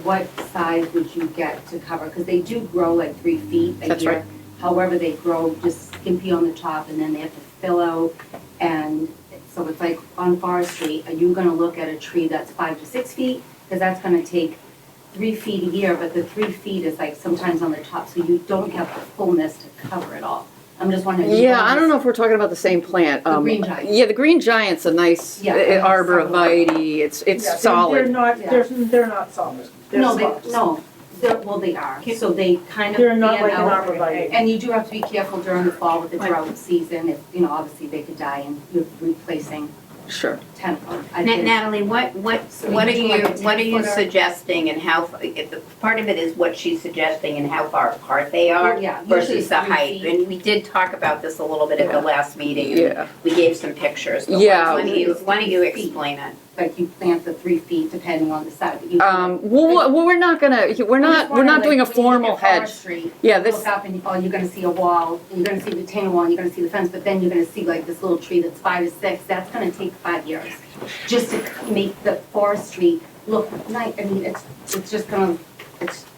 what size would you get to cover? Because they do grow like 3 feet a That's year. right. However, they grow just skimpy on the top, and then they have to fill out, and so it's like on forestry, are you gonna look at a tree that's 5 to 6 feet? Because that's gonna take 3 feet a year, but the 3 feet is like sometimes on the top, so you don't have the fullness to cover it all. I'm just wondering. Yeah, I don't know if we're talking about the same plant. The green giant. Yeah, the green giant's a nice arborvitae. It's solid. They're not solid. They're slabs. They are, so they kind of They're not fan like an out. arborvitae. And you do have to be careful during the fall with the drought season, if, obviously they could die and you're replacing Sure. 10 of them. I think- Natalie, what are you do like a what are you 10-footer? suggesting, and how, part of it is what she's suggesting and how far apart they are Yeah, usually versus the 3 height. feet. And we did talk about this a little bit at the last meeting. and Yeah. We gave some pictures. but Yeah. Why don't you explain it? Like you plant the 3 feet depending on the side. But you Well, we're not doing a formal hedge. Yeah, Yeah, this- look up and, you're gonna see a wall, and you're gonna see the retaining wall, and you're gonna see the fence, but then you're gonna see like this little tree that's 5 to 6, that's gonna take 5 years. Just to make the forestry look nice, I mean, it's just gonna,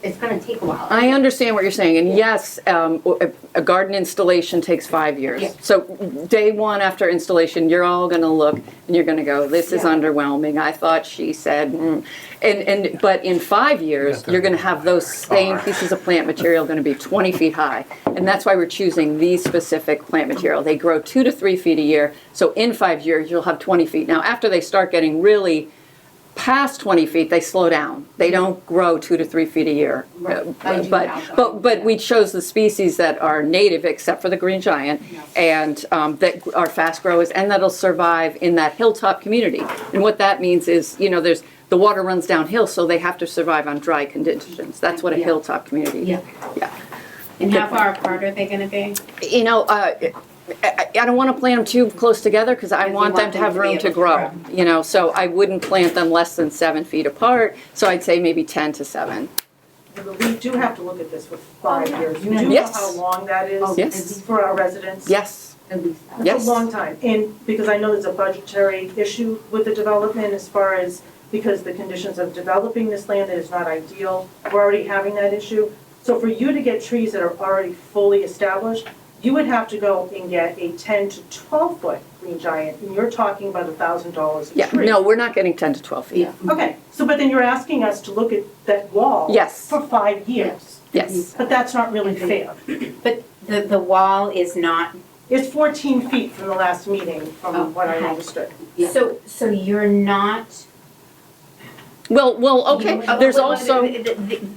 it's gonna take a while. I understand what you're saying, and yes, a garden installation takes 5 years. Yeah. So day one after installation, you're all gonna look and you're gonna go, this is Yeah. underwhelming. I thought she said, but in 5 years, you're gonna have those same pieces of plant material gonna be 20 feet high. And that's why we're choosing these specific plant material. They grow 2 to 3 feet a year, so in 5 years, you'll have 20 feet. Now, after they start getting really past 20 feet, they slow down. They don't grow 2 to 3 feet a year. Right. I do But, have but, but we chose the species that are native, except for the green giant, and that are fast growers, and that'll survive in that hilltop community. And what that means is, the water runs downhill, so they have to survive on dry conditions. That's what a Yeah. hilltop community. Yeah. And how far apart are they gonna be? I don't want to plant them too close together because I Because you want them want to them have to be room able to to grow, so I wouldn't plant them less than 7 feet apart, so I'd say maybe 10 to 7. But we do have to look at this for 5 years. You Yeah. do know Yes. how long that is Yes. for our residents? Yes, At least that. That's Yes. a long time, and because I know there's a budgetary issue with the development as far as, because the conditions of developing this land is not ideal, we're already having that issue. So for you to get trees that are already fully established, you would have to go and get a 10 to 12 foot green giant, and you're talking about $1,000 a yeah, tree. no, we're not getting 10 to 12 feet. Yeah. Okay, so but then you're asking us to look at that wall. Yes. For 5 years. Yes. But that's not really fair. But the wall is not, It's 14 feet from the last meeting, Oh, from what I okay. understood. Yeah. so you're not. Well, okay, there's also,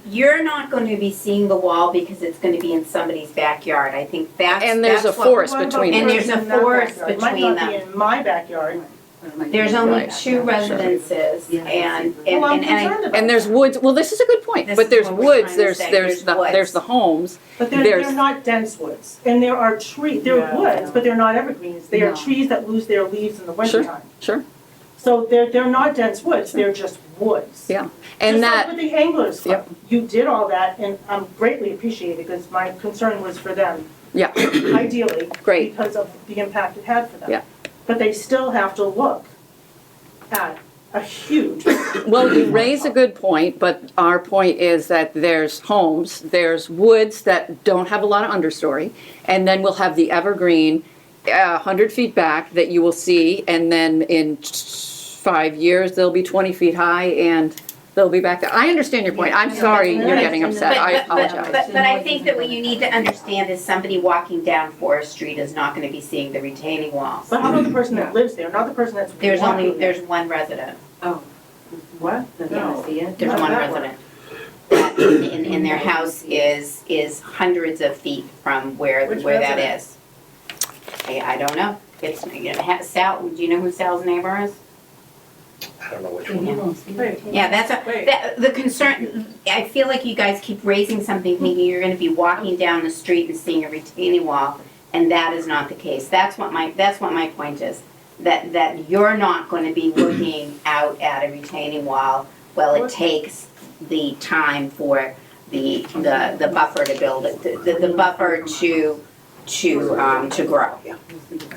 You're not going to be seeing the wall because it's going to be in somebody's backyard. I think that's. and there's a that's what- forest What about between And them. there's a in that forest backyard? It might between not be them. in my backyard. There's only Right. 2 residences, Yeah. and Well, I'm I. concerned about And there's woods, well, this is a good point, This but is there's what we're woods, trying to there's say, there's the woods. there's the homes. But There's- they're not dense woods, and there are they're Yeah. woods, but they're not evergreens. They are No. trees that lose their leaves in the Sure. wintertime. Sure, So they're not dense woods, they're just woods. yeah, and Just that, like with the Anglers Club, you did all that, and I'm greatly appreciated, because my concern was for them, yeah, ideally. Great. Because of the impact it had for them. Yeah. But they still have to look at a huge. well, you raise a good point, but our point is that there's homes, there's woods that don't have a lot of understory, and then we'll have the evergreen 100 feet back that you will see, and then in 5 years, they'll be 20 feet high, and they'll be back there. I understand your point. I'm sorry you're getting upset. I apologize. But I think that what you need to understand is somebody walking down Forest Street is not gonna be seeing the retaining walls. But how about the person that lives there, not the person that's There's walking only, there? there's one resident, Oh, what? They're gonna see it. there's How one does that work? resident. And their house is hundreds of feet from where Which that resident? is. I don't know. It's, you know, Sal, do you know who Sal's neighbor is? I don't know which You one. won't see it. Wait. Yeah, Wait. the concern, I feel like you guys keep raising something, thinking you're gonna be walking down the street and seeing a retaining wall, and that is not the case. That's what my point is. That you're not gonna be looking out at a retaining wall while it takes the time for the buffer to build it, the buffer to grow.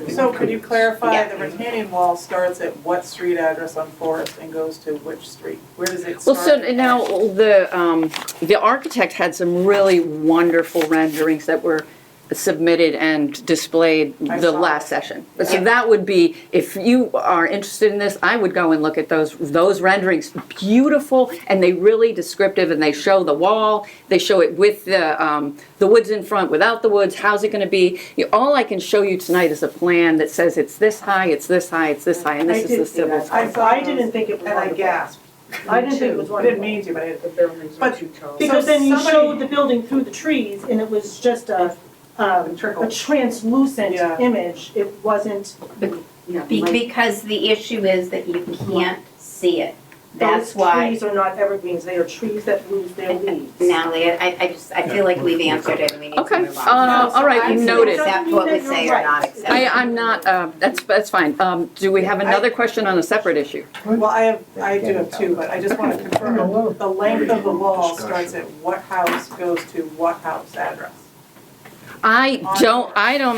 So could you clarify, Yeah. the retaining wall starts at what street address on Forest and goes to which street? Where does it Well, start? so now the architect had some really wonderful renderings that were submitted and displayed I the saw last it. session. So that would be, if you are interested in this, I would go and look at those renderings. Beautiful, and they really descriptive, and they show the wall, they show it with the woods in front, without the woods, how's it gonna be? All I can show you tonight is a plan that says it's this high, it's this high, it's this high, and this is the civil. I didn't think it was. And I gasped. I didn't think it was one. I didn't mean to, but I, but. Because so then you somebody- showed the building through the trees and it was just a translucent Yeah. image. It wasn't, Yeah, Because the issue is that you can't see it. That's those why. trees are not evergreens, they are trees that lose their leaves. Natalie, I feel like we've answered it and we need to Okay, move on. all right, I noted. accept what we say or not accept. I'm not, that's fine. Do we have another question on a separate issue? Well, I do have two, but I just want to confirm, the length of the wall starts at what house goes to what house address? I'm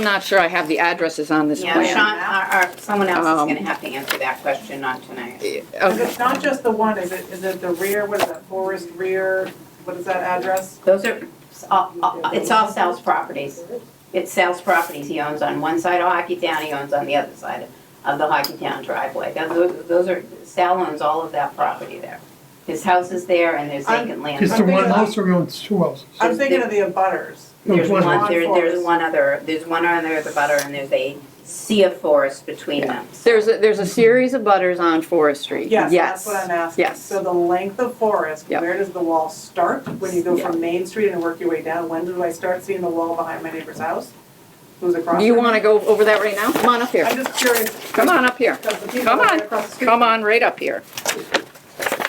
not sure I have the addresses on this Yeah, plan. Sean, someone else is gonna have to answer that question, not tonight. Because it's not just the one, is it the rear, what is that, Forest rear, what is that address? Those are, it's all Sal's properties. It's Sal's properties. He owns on one side of Hockeytown, he owns on the other side of the Hockeytown driveway. Those are, Sal owns all of that property there. His house is there and there's vacant land. Is the one house or owns two houses? I'm thinking of the abutters. There's one one, house. there's one other the butter, and there's a sea of forest between them. There's a series of butters on Forest Street. Yes, that's what I'm asking. Yes. So the length of Forest, Yep. where does the wall start? When you go Yep. from Main Street and work your way down, when do I start seeing the wall behind my neighbor's house? Who's across Do you from me? want to go over that right now? Come on up here. I'm just curious. Come on up here. Because the people Come right on, across the street. come on right up here.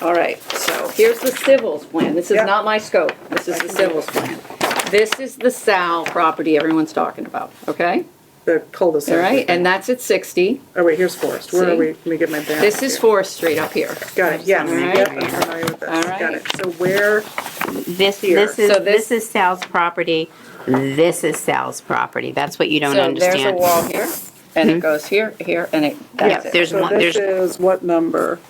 All right, so here's the civils plan. This is Yep. not my scope. This is the civils plan. This is the Sal property everyone's talking about, okay? The cul-de-sac. All right, and that's at 60. Oh, wait, here's Forest. Where See? are we? Let me get my bearings. This is Forest Street up here. Got it, yes. All right. Yep, I'm familiar with this. All Got right. it. So where, This Here. So this- is Sal's property. This is Sal's property. That's what you don't So understand. there's a wall here, and it goes here, here, and it, that's it. There's so one, this there's, is what number?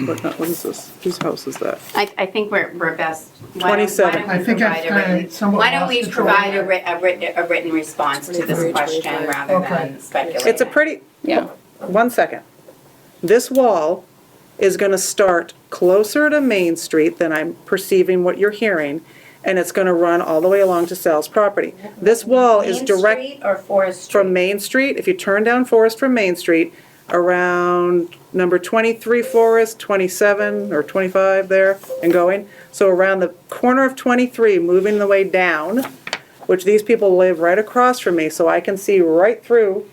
What is this? Whose house is that? I think we're best. 27. I think I've kind of somewhat Why don't lost we control provide here. a written response to this question rather Okay. than speculate? It's a pretty, Yeah. 1 second. This wall is gonna start closer to Main Street than I'm perceiving what you're hearing, and it's gonna run all the way along to Sal's property. This wall is direct Main Street or Forest Street? from Main Street, if you turn down Forest from Main Street, around number 23 Forest, 27 or 25 there, and going. So around the corner of 23, moving the way down, which these people live right across from me, so I can see right through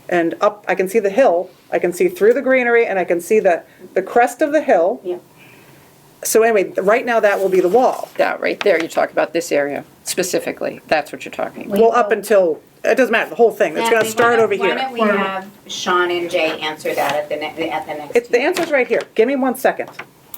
and up, I can see the hill, I can see through the greenery, and I can see the crest of the hill. Yeah. So anyway, right now that will be the wall. That right there, you talk about this area specifically. That's what you're talking about. Well, up until, it doesn't matter, the whole thing, it's gonna Natalie, start over Why here. don't we have Sean and Jay answer that at the next It's, the answer's right here. Give me 1 second.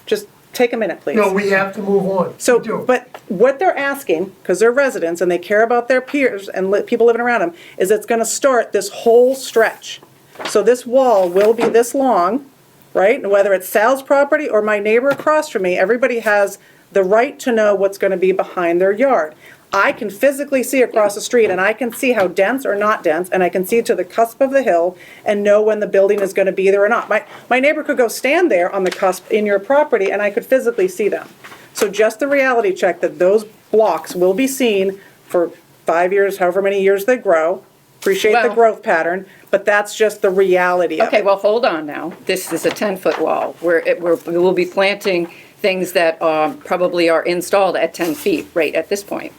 Just take a minute, please. No, we have to move on. So, We do. but what they're asking, because they're residents and they care about their peers and people living around them, is it's gonna start this whole stretch. So this wall will be this long, right? And whether it's Sal's property or my neighbor across from me, everybody has the right to know what's gonna be behind their yard. I can physically see across the street, and I can see how dense or not dense, and I can see to the cusp of the hill and know when the building is gonna be there or not. My neighbor could go stand there on the cusp in your property, and I could physically see them. So just the reality check that those blocks will be seen for 5 years, however many years they grow. Appreciate the Well- growth pattern, but that's just the reality of it. Okay, well, hold on now. This is a 10-foot wall. We will be planting things that probably are installed at 10 feet right at this point.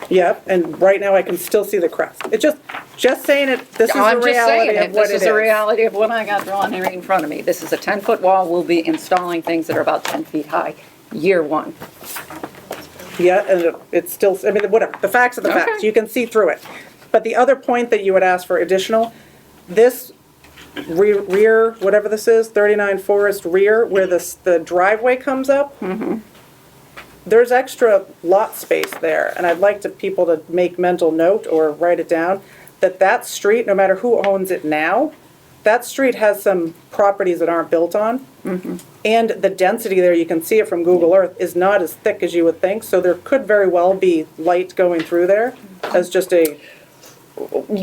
Yep, and right now I can still see the crest. It just saying it, this is the I'm just saying reality of what it is. This is the reality of what I got drawn here in front of me. This is a 10-foot wall. We'll be installing things that are about 10 feet high, year one. Yeah, and it's still, I mean, whatever, the facts are the facts, you can see through it. But the other point that you would ask for additional, this rear, whatever this is, 39 Forest rear, where the driveway comes up, there's extra lot space there, and I'd like people to make mental note or write it down, that street, no matter who owns it now, that street has some properties that aren't built on. And the density there, you can see it from Google Earth, is not as thick as you would think, so there could very well be light going through there as just a...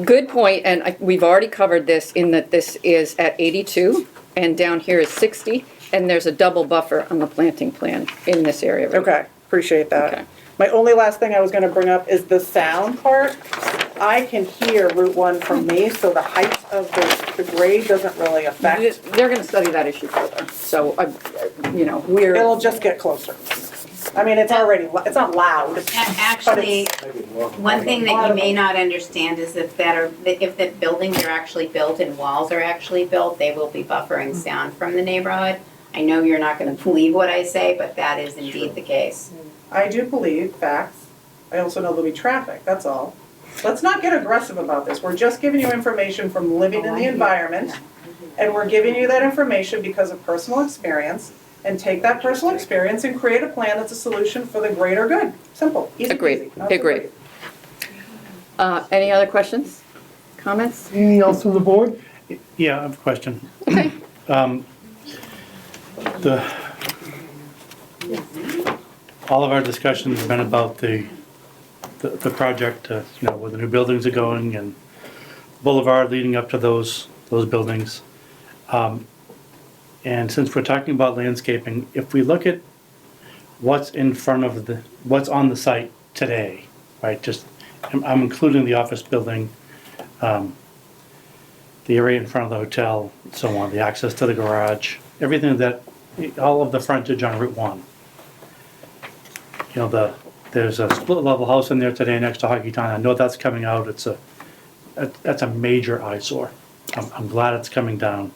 Good point, and we've already covered this in that this is at 82, and down here is 60, and there's a double buffer on the planting plan in this area. right Okay, appreciate that. Okay. My only last thing I was gonna bring up is the sound part. I can hear Route 1 from me, so the height of the grade doesn't really affect. They're gonna study that issue further, so, It'll just get closer. I mean, it's already, it's not loud. Actually, one thing that you may not understand is if the buildings are actually built and walls are actually built, they will be buffering sound from the neighborhood. I know you're not gonna believe what I say, but that is indeed the case. I do believe facts. I also know there'll be traffic, that's all. Let's not get aggressive about this. We're just giving you information from living in the environment, and we're giving you that information because of personal experience, and take that personal experience and create a plan that's a solution for the greater good. Simple, easy Agreed, peasy, not so agreed. great. Any other questions, comments? Anything else from the board? Yeah, I have a question. Okay. All of our discussions have been about the project, where the new buildings are going and boulevard leading up to those buildings. And since we're talking about landscaping, if we look at what's in front of what's on the site today, right? I'm including the office building, the area in front of the hotel, so on, the access to the garage, everything all of the frontage on Route 1. There's a split level house in there today next to Hockey Town. I know that's coming out. That's a major eyesore. I'm glad it's coming down.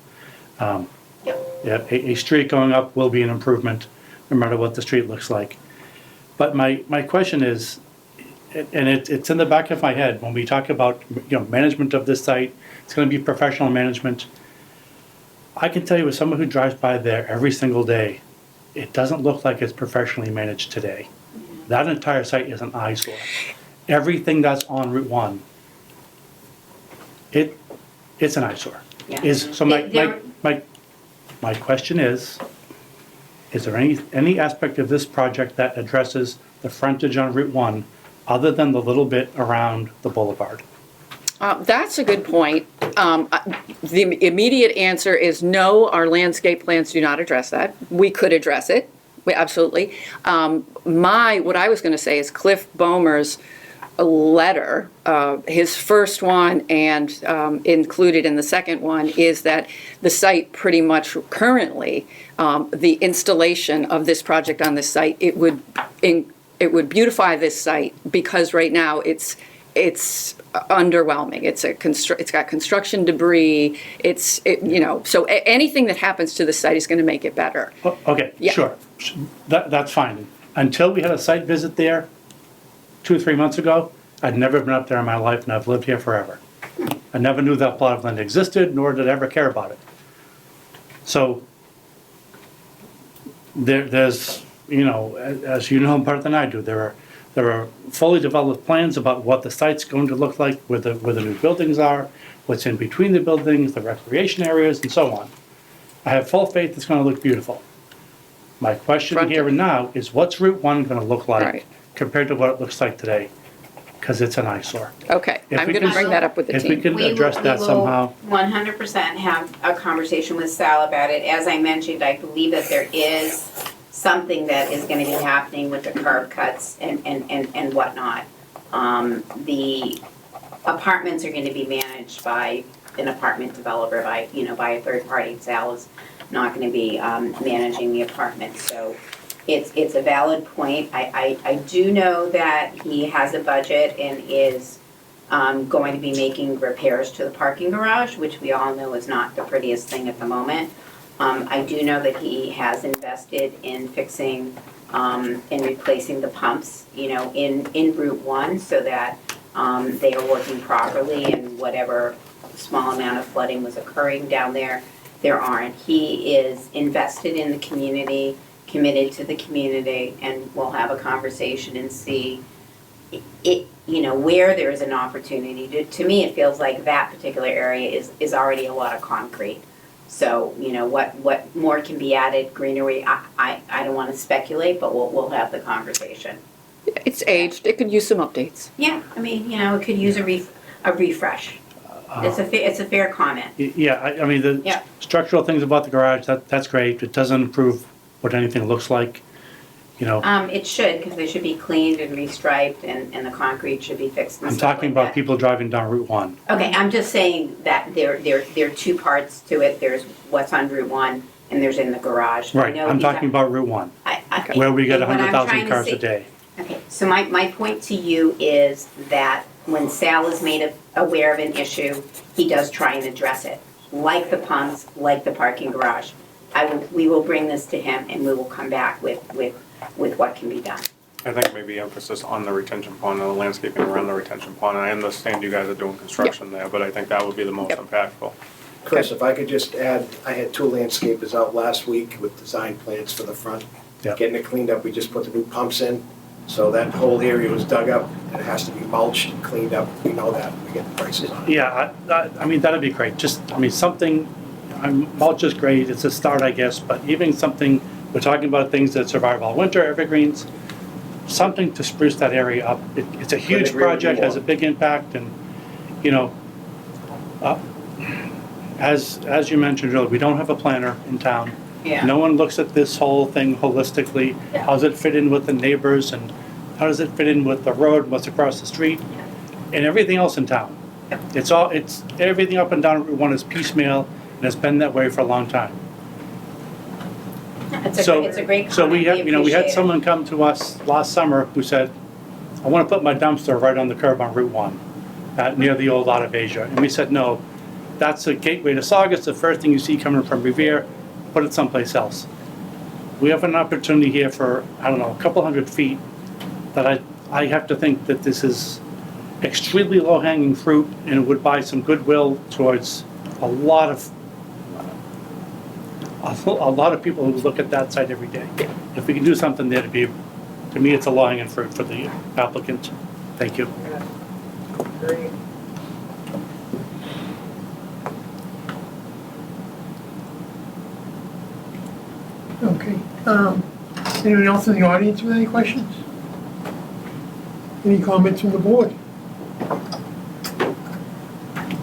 Yeah, a street going up will be an improvement, no matter what the street looks like. But my question is, and it's in the back of my head, when we talk about management of this site, it's going to be professional management. I can tell you, as someone who drives by there every single day, it doesn't look like it's professionally managed today. That entire site is an eyesore. Everything that's on Route 1, it's an eyesore. Yeah. So my question is there any aspect of this project that addresses the frontage on Route 1 other than the little bit around the boulevard? That's a good point. The immediate answer is no, our landscape plans do not address that. We could address it, absolutely. What I was gonna say is Cliff Bomer's letter, his first one and included in the second one, is that the site pretty much currently, the installation of this project on this site, it would beautify this site, because right now it's underwhelming. It's got construction debris. So anything that happens to the site is going to make it better. Okay, Yeah. sure. That's fine. Until we had a site visit there 2 or 3 months ago, I'd never been up there in my life, and I've lived here forever. I never knew that plot of land existed, nor did I ever care about it. So there's, as you know better than I do, there are fully developed plans about what the site's going to look like, where the new buildings are, what's in between the buildings, the recreation areas, and so on. I have full faith it's going to look beautiful. My question here and now is, what's Route 1 going to look like Right. compared to what it looks like today, because it's an eyesore. Okay, If I'm we gonna can- bring that up with the If we team. can address that somehow. 100% have a conversation with Sal about it. As I mentioned, I believe that there is something that is gonna be happening with the curb cuts and whatnot. The apartments are gonna be managed by an apartment developer, by a third party. Sal is not gonna be managing the apartments, so it's a valid point. I do know that he has a budget and is going to be making repairs to the parking garage, which we all know is not the prettiest thing at the moment. I do know that he has invested in fixing and replacing the pumps, in Route 1 so that they are working properly, and whatever small amount of flooding was occurring down there, there aren't. He is invested in the community, committed to the community, and we'll have a conversation and see where there is an opportunity. To me, it feels like that particular area is already a lot of concrete. So, what more can be added, greenery, I don't want to speculate, but we'll have the conversation. It's aged, it could use some updates. Yeah, it could use a refresh. It's a fair comment. Yeah, I mean, the Yeah. structural things about the garage, that's great. It doesn't improve what anything looks like, It should, because they should be cleaned and restriped, and the concrete should be fixed and I'm stuff talking like about that. people driving down Route 1. Okay, I'm just saying that there are two parts to it. There's what's on Route 1, and there's in the garage. I Right, know I'm he's talking about Route 1, where we get and what I'm 100,000 trying to cars a say- day. Okay, so my point to you is that when Sal is made aware of an issue, he does try and address it, like the pumps, like the parking garage. We will bring this to him, and we will come back with what can be done. I think maybe emphasis on the retention pond and the landscaping around the retention pond. I understand you guys are doing construction there, but I think that would be the most impactful. Chris, if I could just add, I had 2 landscapers out last week with design plans for the front. Yeah. Getting it cleaned up, we just put the new pumps in, so that whole area was dug up, and it has to be mulched and cleaned up. We know that, we get the prices on it. Yeah, I mean, that'd be great. Just, something, mulch is great, it's a start, I guess, but even something, we're talking about things that survive all winter, evergreens, something to spruce that area up. It's a huge agree with you project, has a more. big impact, and, as you mentioned earlier, we don't have a planner in town. Yeah. No one looks at this whole thing holistically. Yeah. How does it fit in with the neighbors, and how does it fit in with the road, and what's across the street, and everything else in town? It's everything up and down Route 1 is piecemeal, and it's been that way for a long time. It's a great comment. So we had appreciate it. someone come to us last summer who said, I want to put my dumpster right on the curb on Route 1, near the old Out of Asia. And we said, no, that's a gateway to Saugus, the first thing you see coming from Revere, put it someplace else. We have an opportunity here for, a couple hundred feet, that I have to think that this is extremely low-hanging fruit, and would buy some goodwill towards a lot of people who look at that site every day. If we can do something there, to me, it's a low-hanging fruit for the applicant. Thank you. Great. Okay, anyone else in the audience with any questions? Any comments from the board?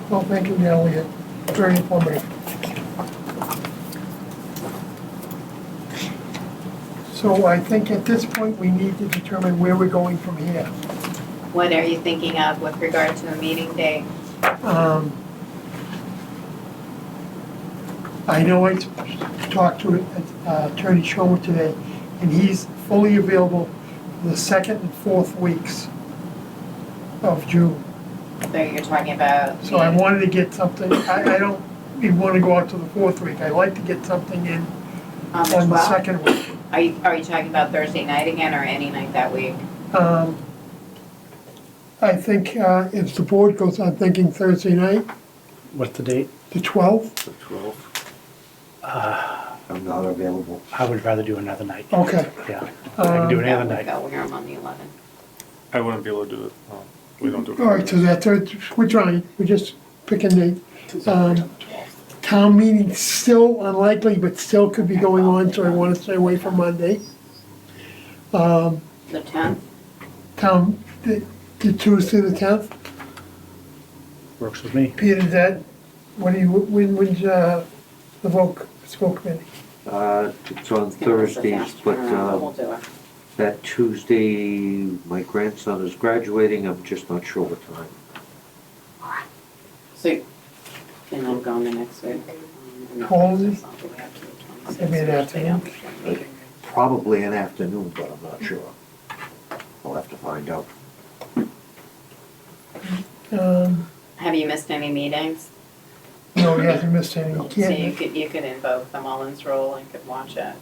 Well, thank you, Natalie, very informative. So I think at this point, we need to determine where we're going from here. What are you thinking of with regard to a meeting date? I know I talked to Attorney Schomer today, and he's fully available for the 2nd and 4th weeks of June. So you're talking about. So I wanted to get something, I don't even want to go out to the 4th week. I'd like to get something in On the on the 12th? 2nd week. Are you talking about Thursday night again, or any night that week? I think if the board goes on thinking Thursday night, What's the date? the 12th, The 12th. I'm not available. I would rather do another night. okay. Yeah, I can do any other night. No, we're on the 11th. I wouldn't be able to do it. We don't do it. All right, so that third, we're trying, we're just picking date. Town meeting still unlikely, but still could be going on, so I want to stay away from Monday. The 10th? town, the Tuesday the 10th? Works with me. Peter, when's the school committee? It's on It's gonna be so Thursdays, fast but, turnaround, we'll do it. that Tuesday, my grandson is graduating, I'm just not sure what time. So, and I'm going the next week. How old is he? Maybe an afternoon. Probably an afternoon, but I'm not sure. I'll have to find out. Have you missed any meetings? No, he hasn't missed any. He So you can't. could invoke the Mullins rule and could watch it.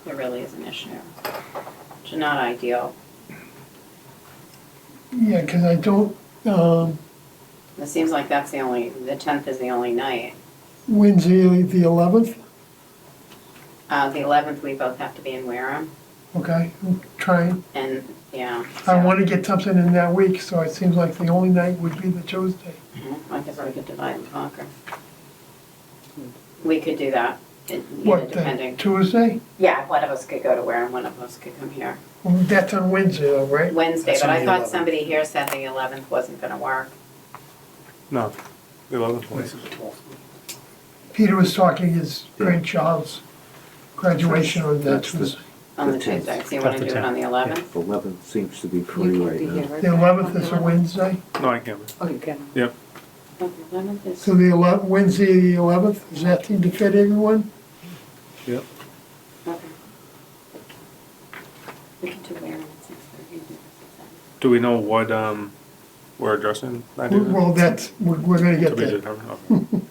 It really is an issue. Which is not ideal. Yeah, because I don't, It seems like the 10th is the only night. Wednesday, the 11th, The 11th, we both have to be in Wareham, okay, I'm trying. and, yeah. I so- want to get something in that week, so it seems like the only night would be the Tuesday. I guess we could divide and conquer. We could do that, What, the depending. Tuesday? Yeah, one of us could go to Wareham, one of us could come here. Well, that's on Wednesday though, right? Wednesday, That's but on I the thought 11th. somebody here said the 11th wasn't gonna work. No, the 11th. Peter was talking his grandchild's graduation on that That's the- Tuesday. On the The 10th. Tuesday, so you wanna do it on the 11th? 11th seems to be free right now. The 11th is a Wednesday, No, I can't. Oh, you can. Yep. The 11th is, so the 11th, Wednesday, the 11th, does that seem to fit everyone? Yep. okay. We can do Wareham at 6:30. Do we know what, we're addressing that evening? Well, we're gonna To get be there. determined, okay.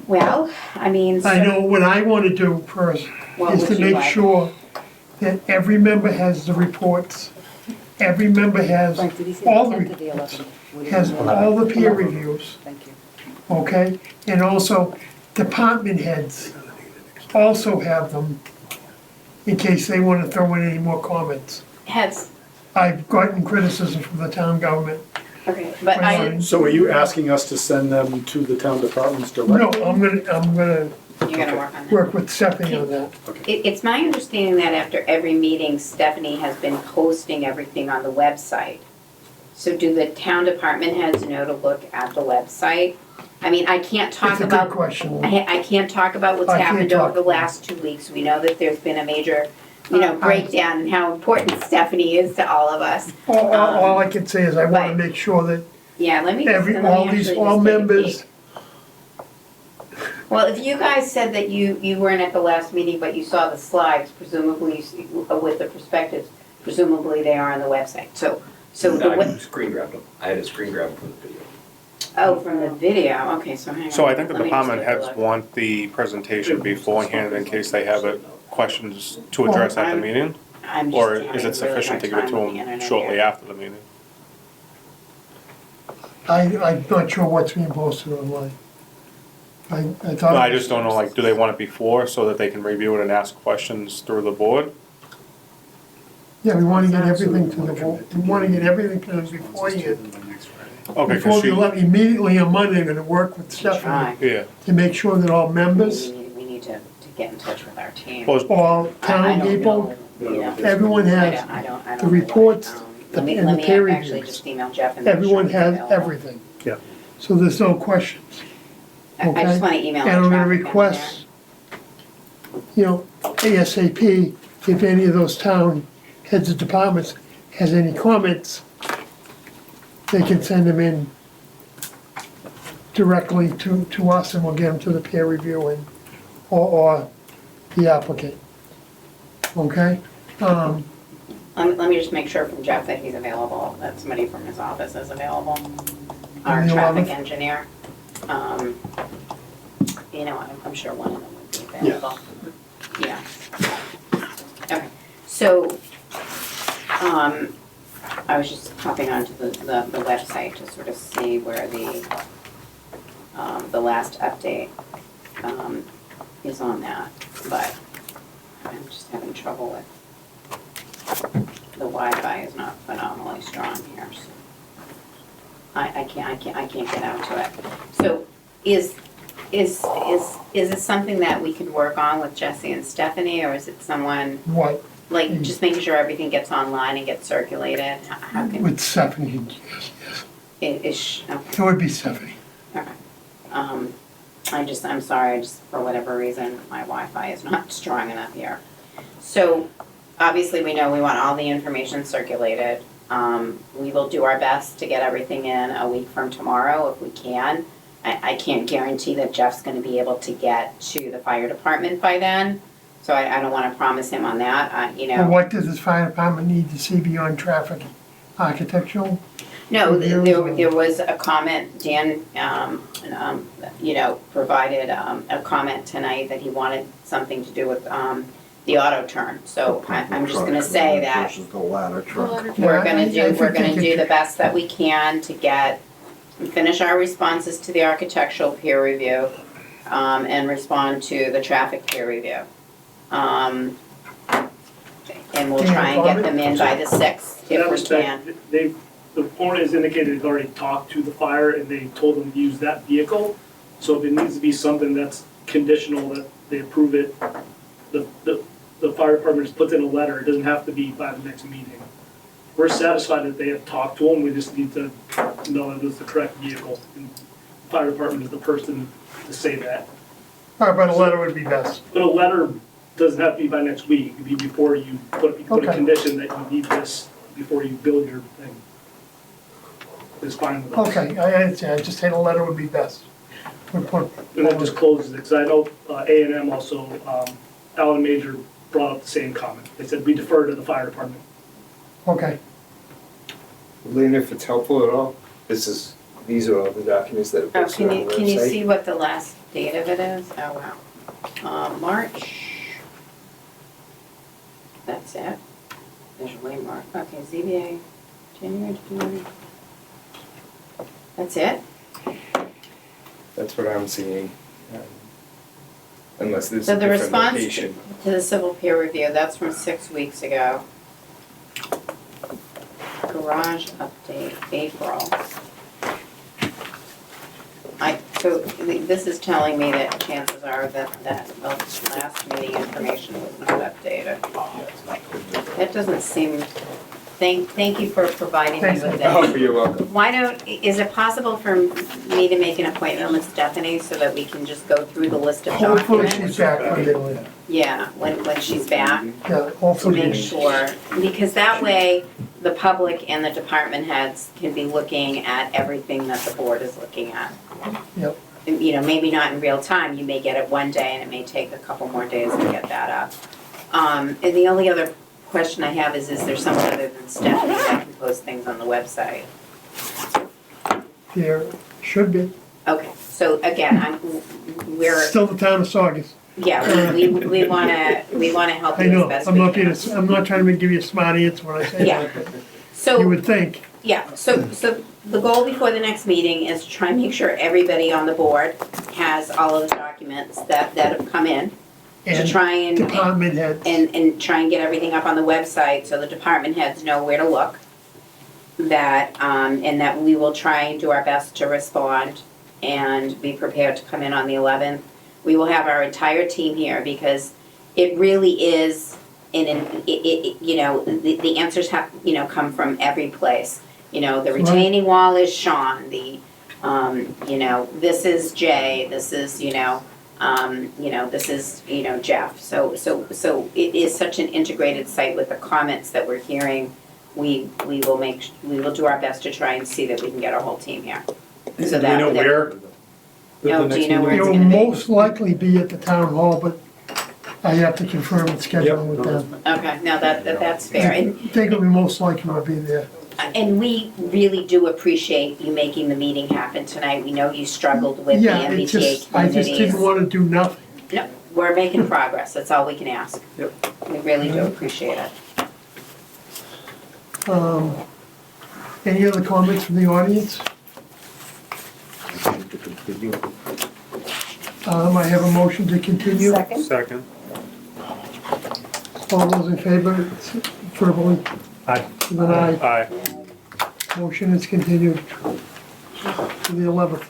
Well, I mean. I so- know what I want to do first What is would to you make like? sure that every member has the reports. Every member has Frank, did he say all the the 10th or the reports, 11th? What do you has want? all the peer reviews, Thank you. okay? And also, department heads also have them in case they want to throw in any more comments. Heads, I've gotten criticism from the town government. okay, but I, So are you asking us to send them to the town departments directly? No, I'm gonna you're gonna work on that. work with Stephanie on that. It's my understanding that after every meeting, Stephanie has been posting everything on the website. So do the town department heads know to look at the website? I mean, I can't talk It's a good about, question. I can't talk about what's I can't happened over talk. the last 2 weeks. We know that there's been a major, breakdown in how important Stephanie is to all of us. All I can say is I want Right. to make sure that Yeah, let me all members, Well, if you guys said that you weren't at the last meeting, but you saw the slides, presumably with the perspectives, presumably they are on the website. So the I screen grabbed them. I had a screen grab from the video. Oh, from the video, okay, so hang on. So I think the Let me just department take a heads look. want the presentation beforehand in case they have questions to address at the meeting? I'm just Or having is a really it sufficient to give hard it to time with the them internet shortly here. after the meeting? I'm not sure what's being posted online. I thought. No, I just don't know, like, do they want it before so that they can review it and ask questions through the board? Yeah, we want to get everything to the board, we want to get everything to them beforehand. Okay, Before cause we she, let, immediately on Monday, I'm gonna work with Stephanie yeah, to make sure that all members, We need to get in touch with our team. well, all I town don't people, know, you know. everyone has I don't the know reports what, and the Let me peer actually reviews. just email Jeff and make sure Everyone he's has available. everything. Yeah. So there's no questions. I just Okay. wanna email And the I'm gonna traffic request, ASAP, if any of those town heads of departments has any comments, they can send them in directly to us and we'll get them to the peer review and, or the applicant. Okay? Let me just make sure from Jeff that he's available, that somebody from his office is available. Our On the traffic 11th? engineer. I'm sure one of them would be available. Yeah. Okay, so, I was just hopping onto the website to sort of see where the last update, is on that, but I'm just having trouble with, the Wi-Fi is not phenomenally strong here, so. I can't get out to it. So is it something that we could work on with Jesse and Stephanie, or is it someone, What? Like, just making sure everything gets online and gets circulated, how can, With Stephanie, yes, okay. it would be Stephanie. Okay. I'm sorry, just for whatever reason, my Wi-Fi is not strong enough here. So, obviously, we know we want all the information circulated. We will do our best to get everything in a week from tomorrow if we can. I can't guarantee that Jeff's gonna be able to get to the fire department by then, so I don't wanna promise him on that, you know. Well, what does this fire department need to see beyond traffic? Architectural? No, reviews or- there was a comment, Dan, you know, provided a comment tonight that he wanted something to do with the auto turn. So I'm just gonna say that Versus the ladder truck. we're gonna Yeah, I do, we're think gonna it- do the best that we can to finish our responses to the architectural peer review, and respond to the traffic peer review. And we'll try and get them in by the 6th In that if we respect, can. the owner has indicated they've already talked to the fire and they told them to use that vehicle. So if it needs to be something that's conditional, that they approve it, the fire department just puts in a letter, it doesn't have to be by the next meeting. We're satisfied that they have talked to them, we just need to know that it's the correct vehicle. And the fire department is the person to say that. All right, but a letter would be best. But a letter doesn't have to be by next week, it could be before you put a Okay. condition that you need this before you build your thing. It's fine with us. Okay, I understand, just saying a letter would be best. We'd put- And that just closes it, because I know A&M also, Alan Major brought up the same comment. They said we defer to the fire department. Okay, Lynn, if it's helpful at all, these are all the documents that are Oh, posted on the can you website. see what the last date of it is? Oh, wow. March. That's it. There's way more. Okay, ZBA, January, January. That's it? That's what I'm seeing. Unless there's So a the different response location. to the civil peer review, that's from 6 weeks ago. Garage update, April. So this is telling me that chances are that the last meeting information was not updated. That doesn't seem, thank you for providing me with Oh, this. you're welcome. Why is it possible for me to make an appointment with Stephanie so that we can just go through the list of hopefully documents? she's back Monday, Lynn. Yeah, when she's back, Yeah, to hopefully. make sure, because that way, the public and the department heads can be looking at everything that the board is looking at. Yep. And, you know, maybe not in real time, you may get it one day and it may take a couple more days to get that up. And the only other question I have is there someone other than Stephanie that can post things on the website? There should be. Okay, so again, we're, Still the town of Saugus. yeah, we wanna help I you as know, best I'm we not can. I'm not trying to give you a smart answer when I say Yeah. that, but So. you would think. Yeah, so the goal before the next meeting is to try and make sure everybody on the board has all of the documents that have come in. To And try and, department heads. and try and get everything up on the website so the department heads know where to look. That, and that we will try and do our best to respond and be prepared to come in on the 11th. We will have our entire team here because it really is, you know, the answers have, you know, come from every place. You know, the retaining wall is Sean, you know, this is Jay, this is, you know, this is, you know, Jeff. So it is such an integrated site with the comments that we're hearing. We will do our best to try and see that we can get our whole team here. So Do we know where? No, do you know where It it's will gonna be? most likely be at the town hall, but I have to confirm the schedule with them. Okay, now that's fair. I think it will most likely will be there. And we really do appreciate you making the meeting happen tonight. We know you struggled with the Yeah, it MBTA just, I just communities. didn't want to do nothing. No, we're making progress, that's all we can ask. Yep. We really do appreciate it. Any other comments from the audience? To continue. I have a motion to continue. Second. All those in favor, verbally? Aye. Then aye. Aye. Motion is continued to the 11th.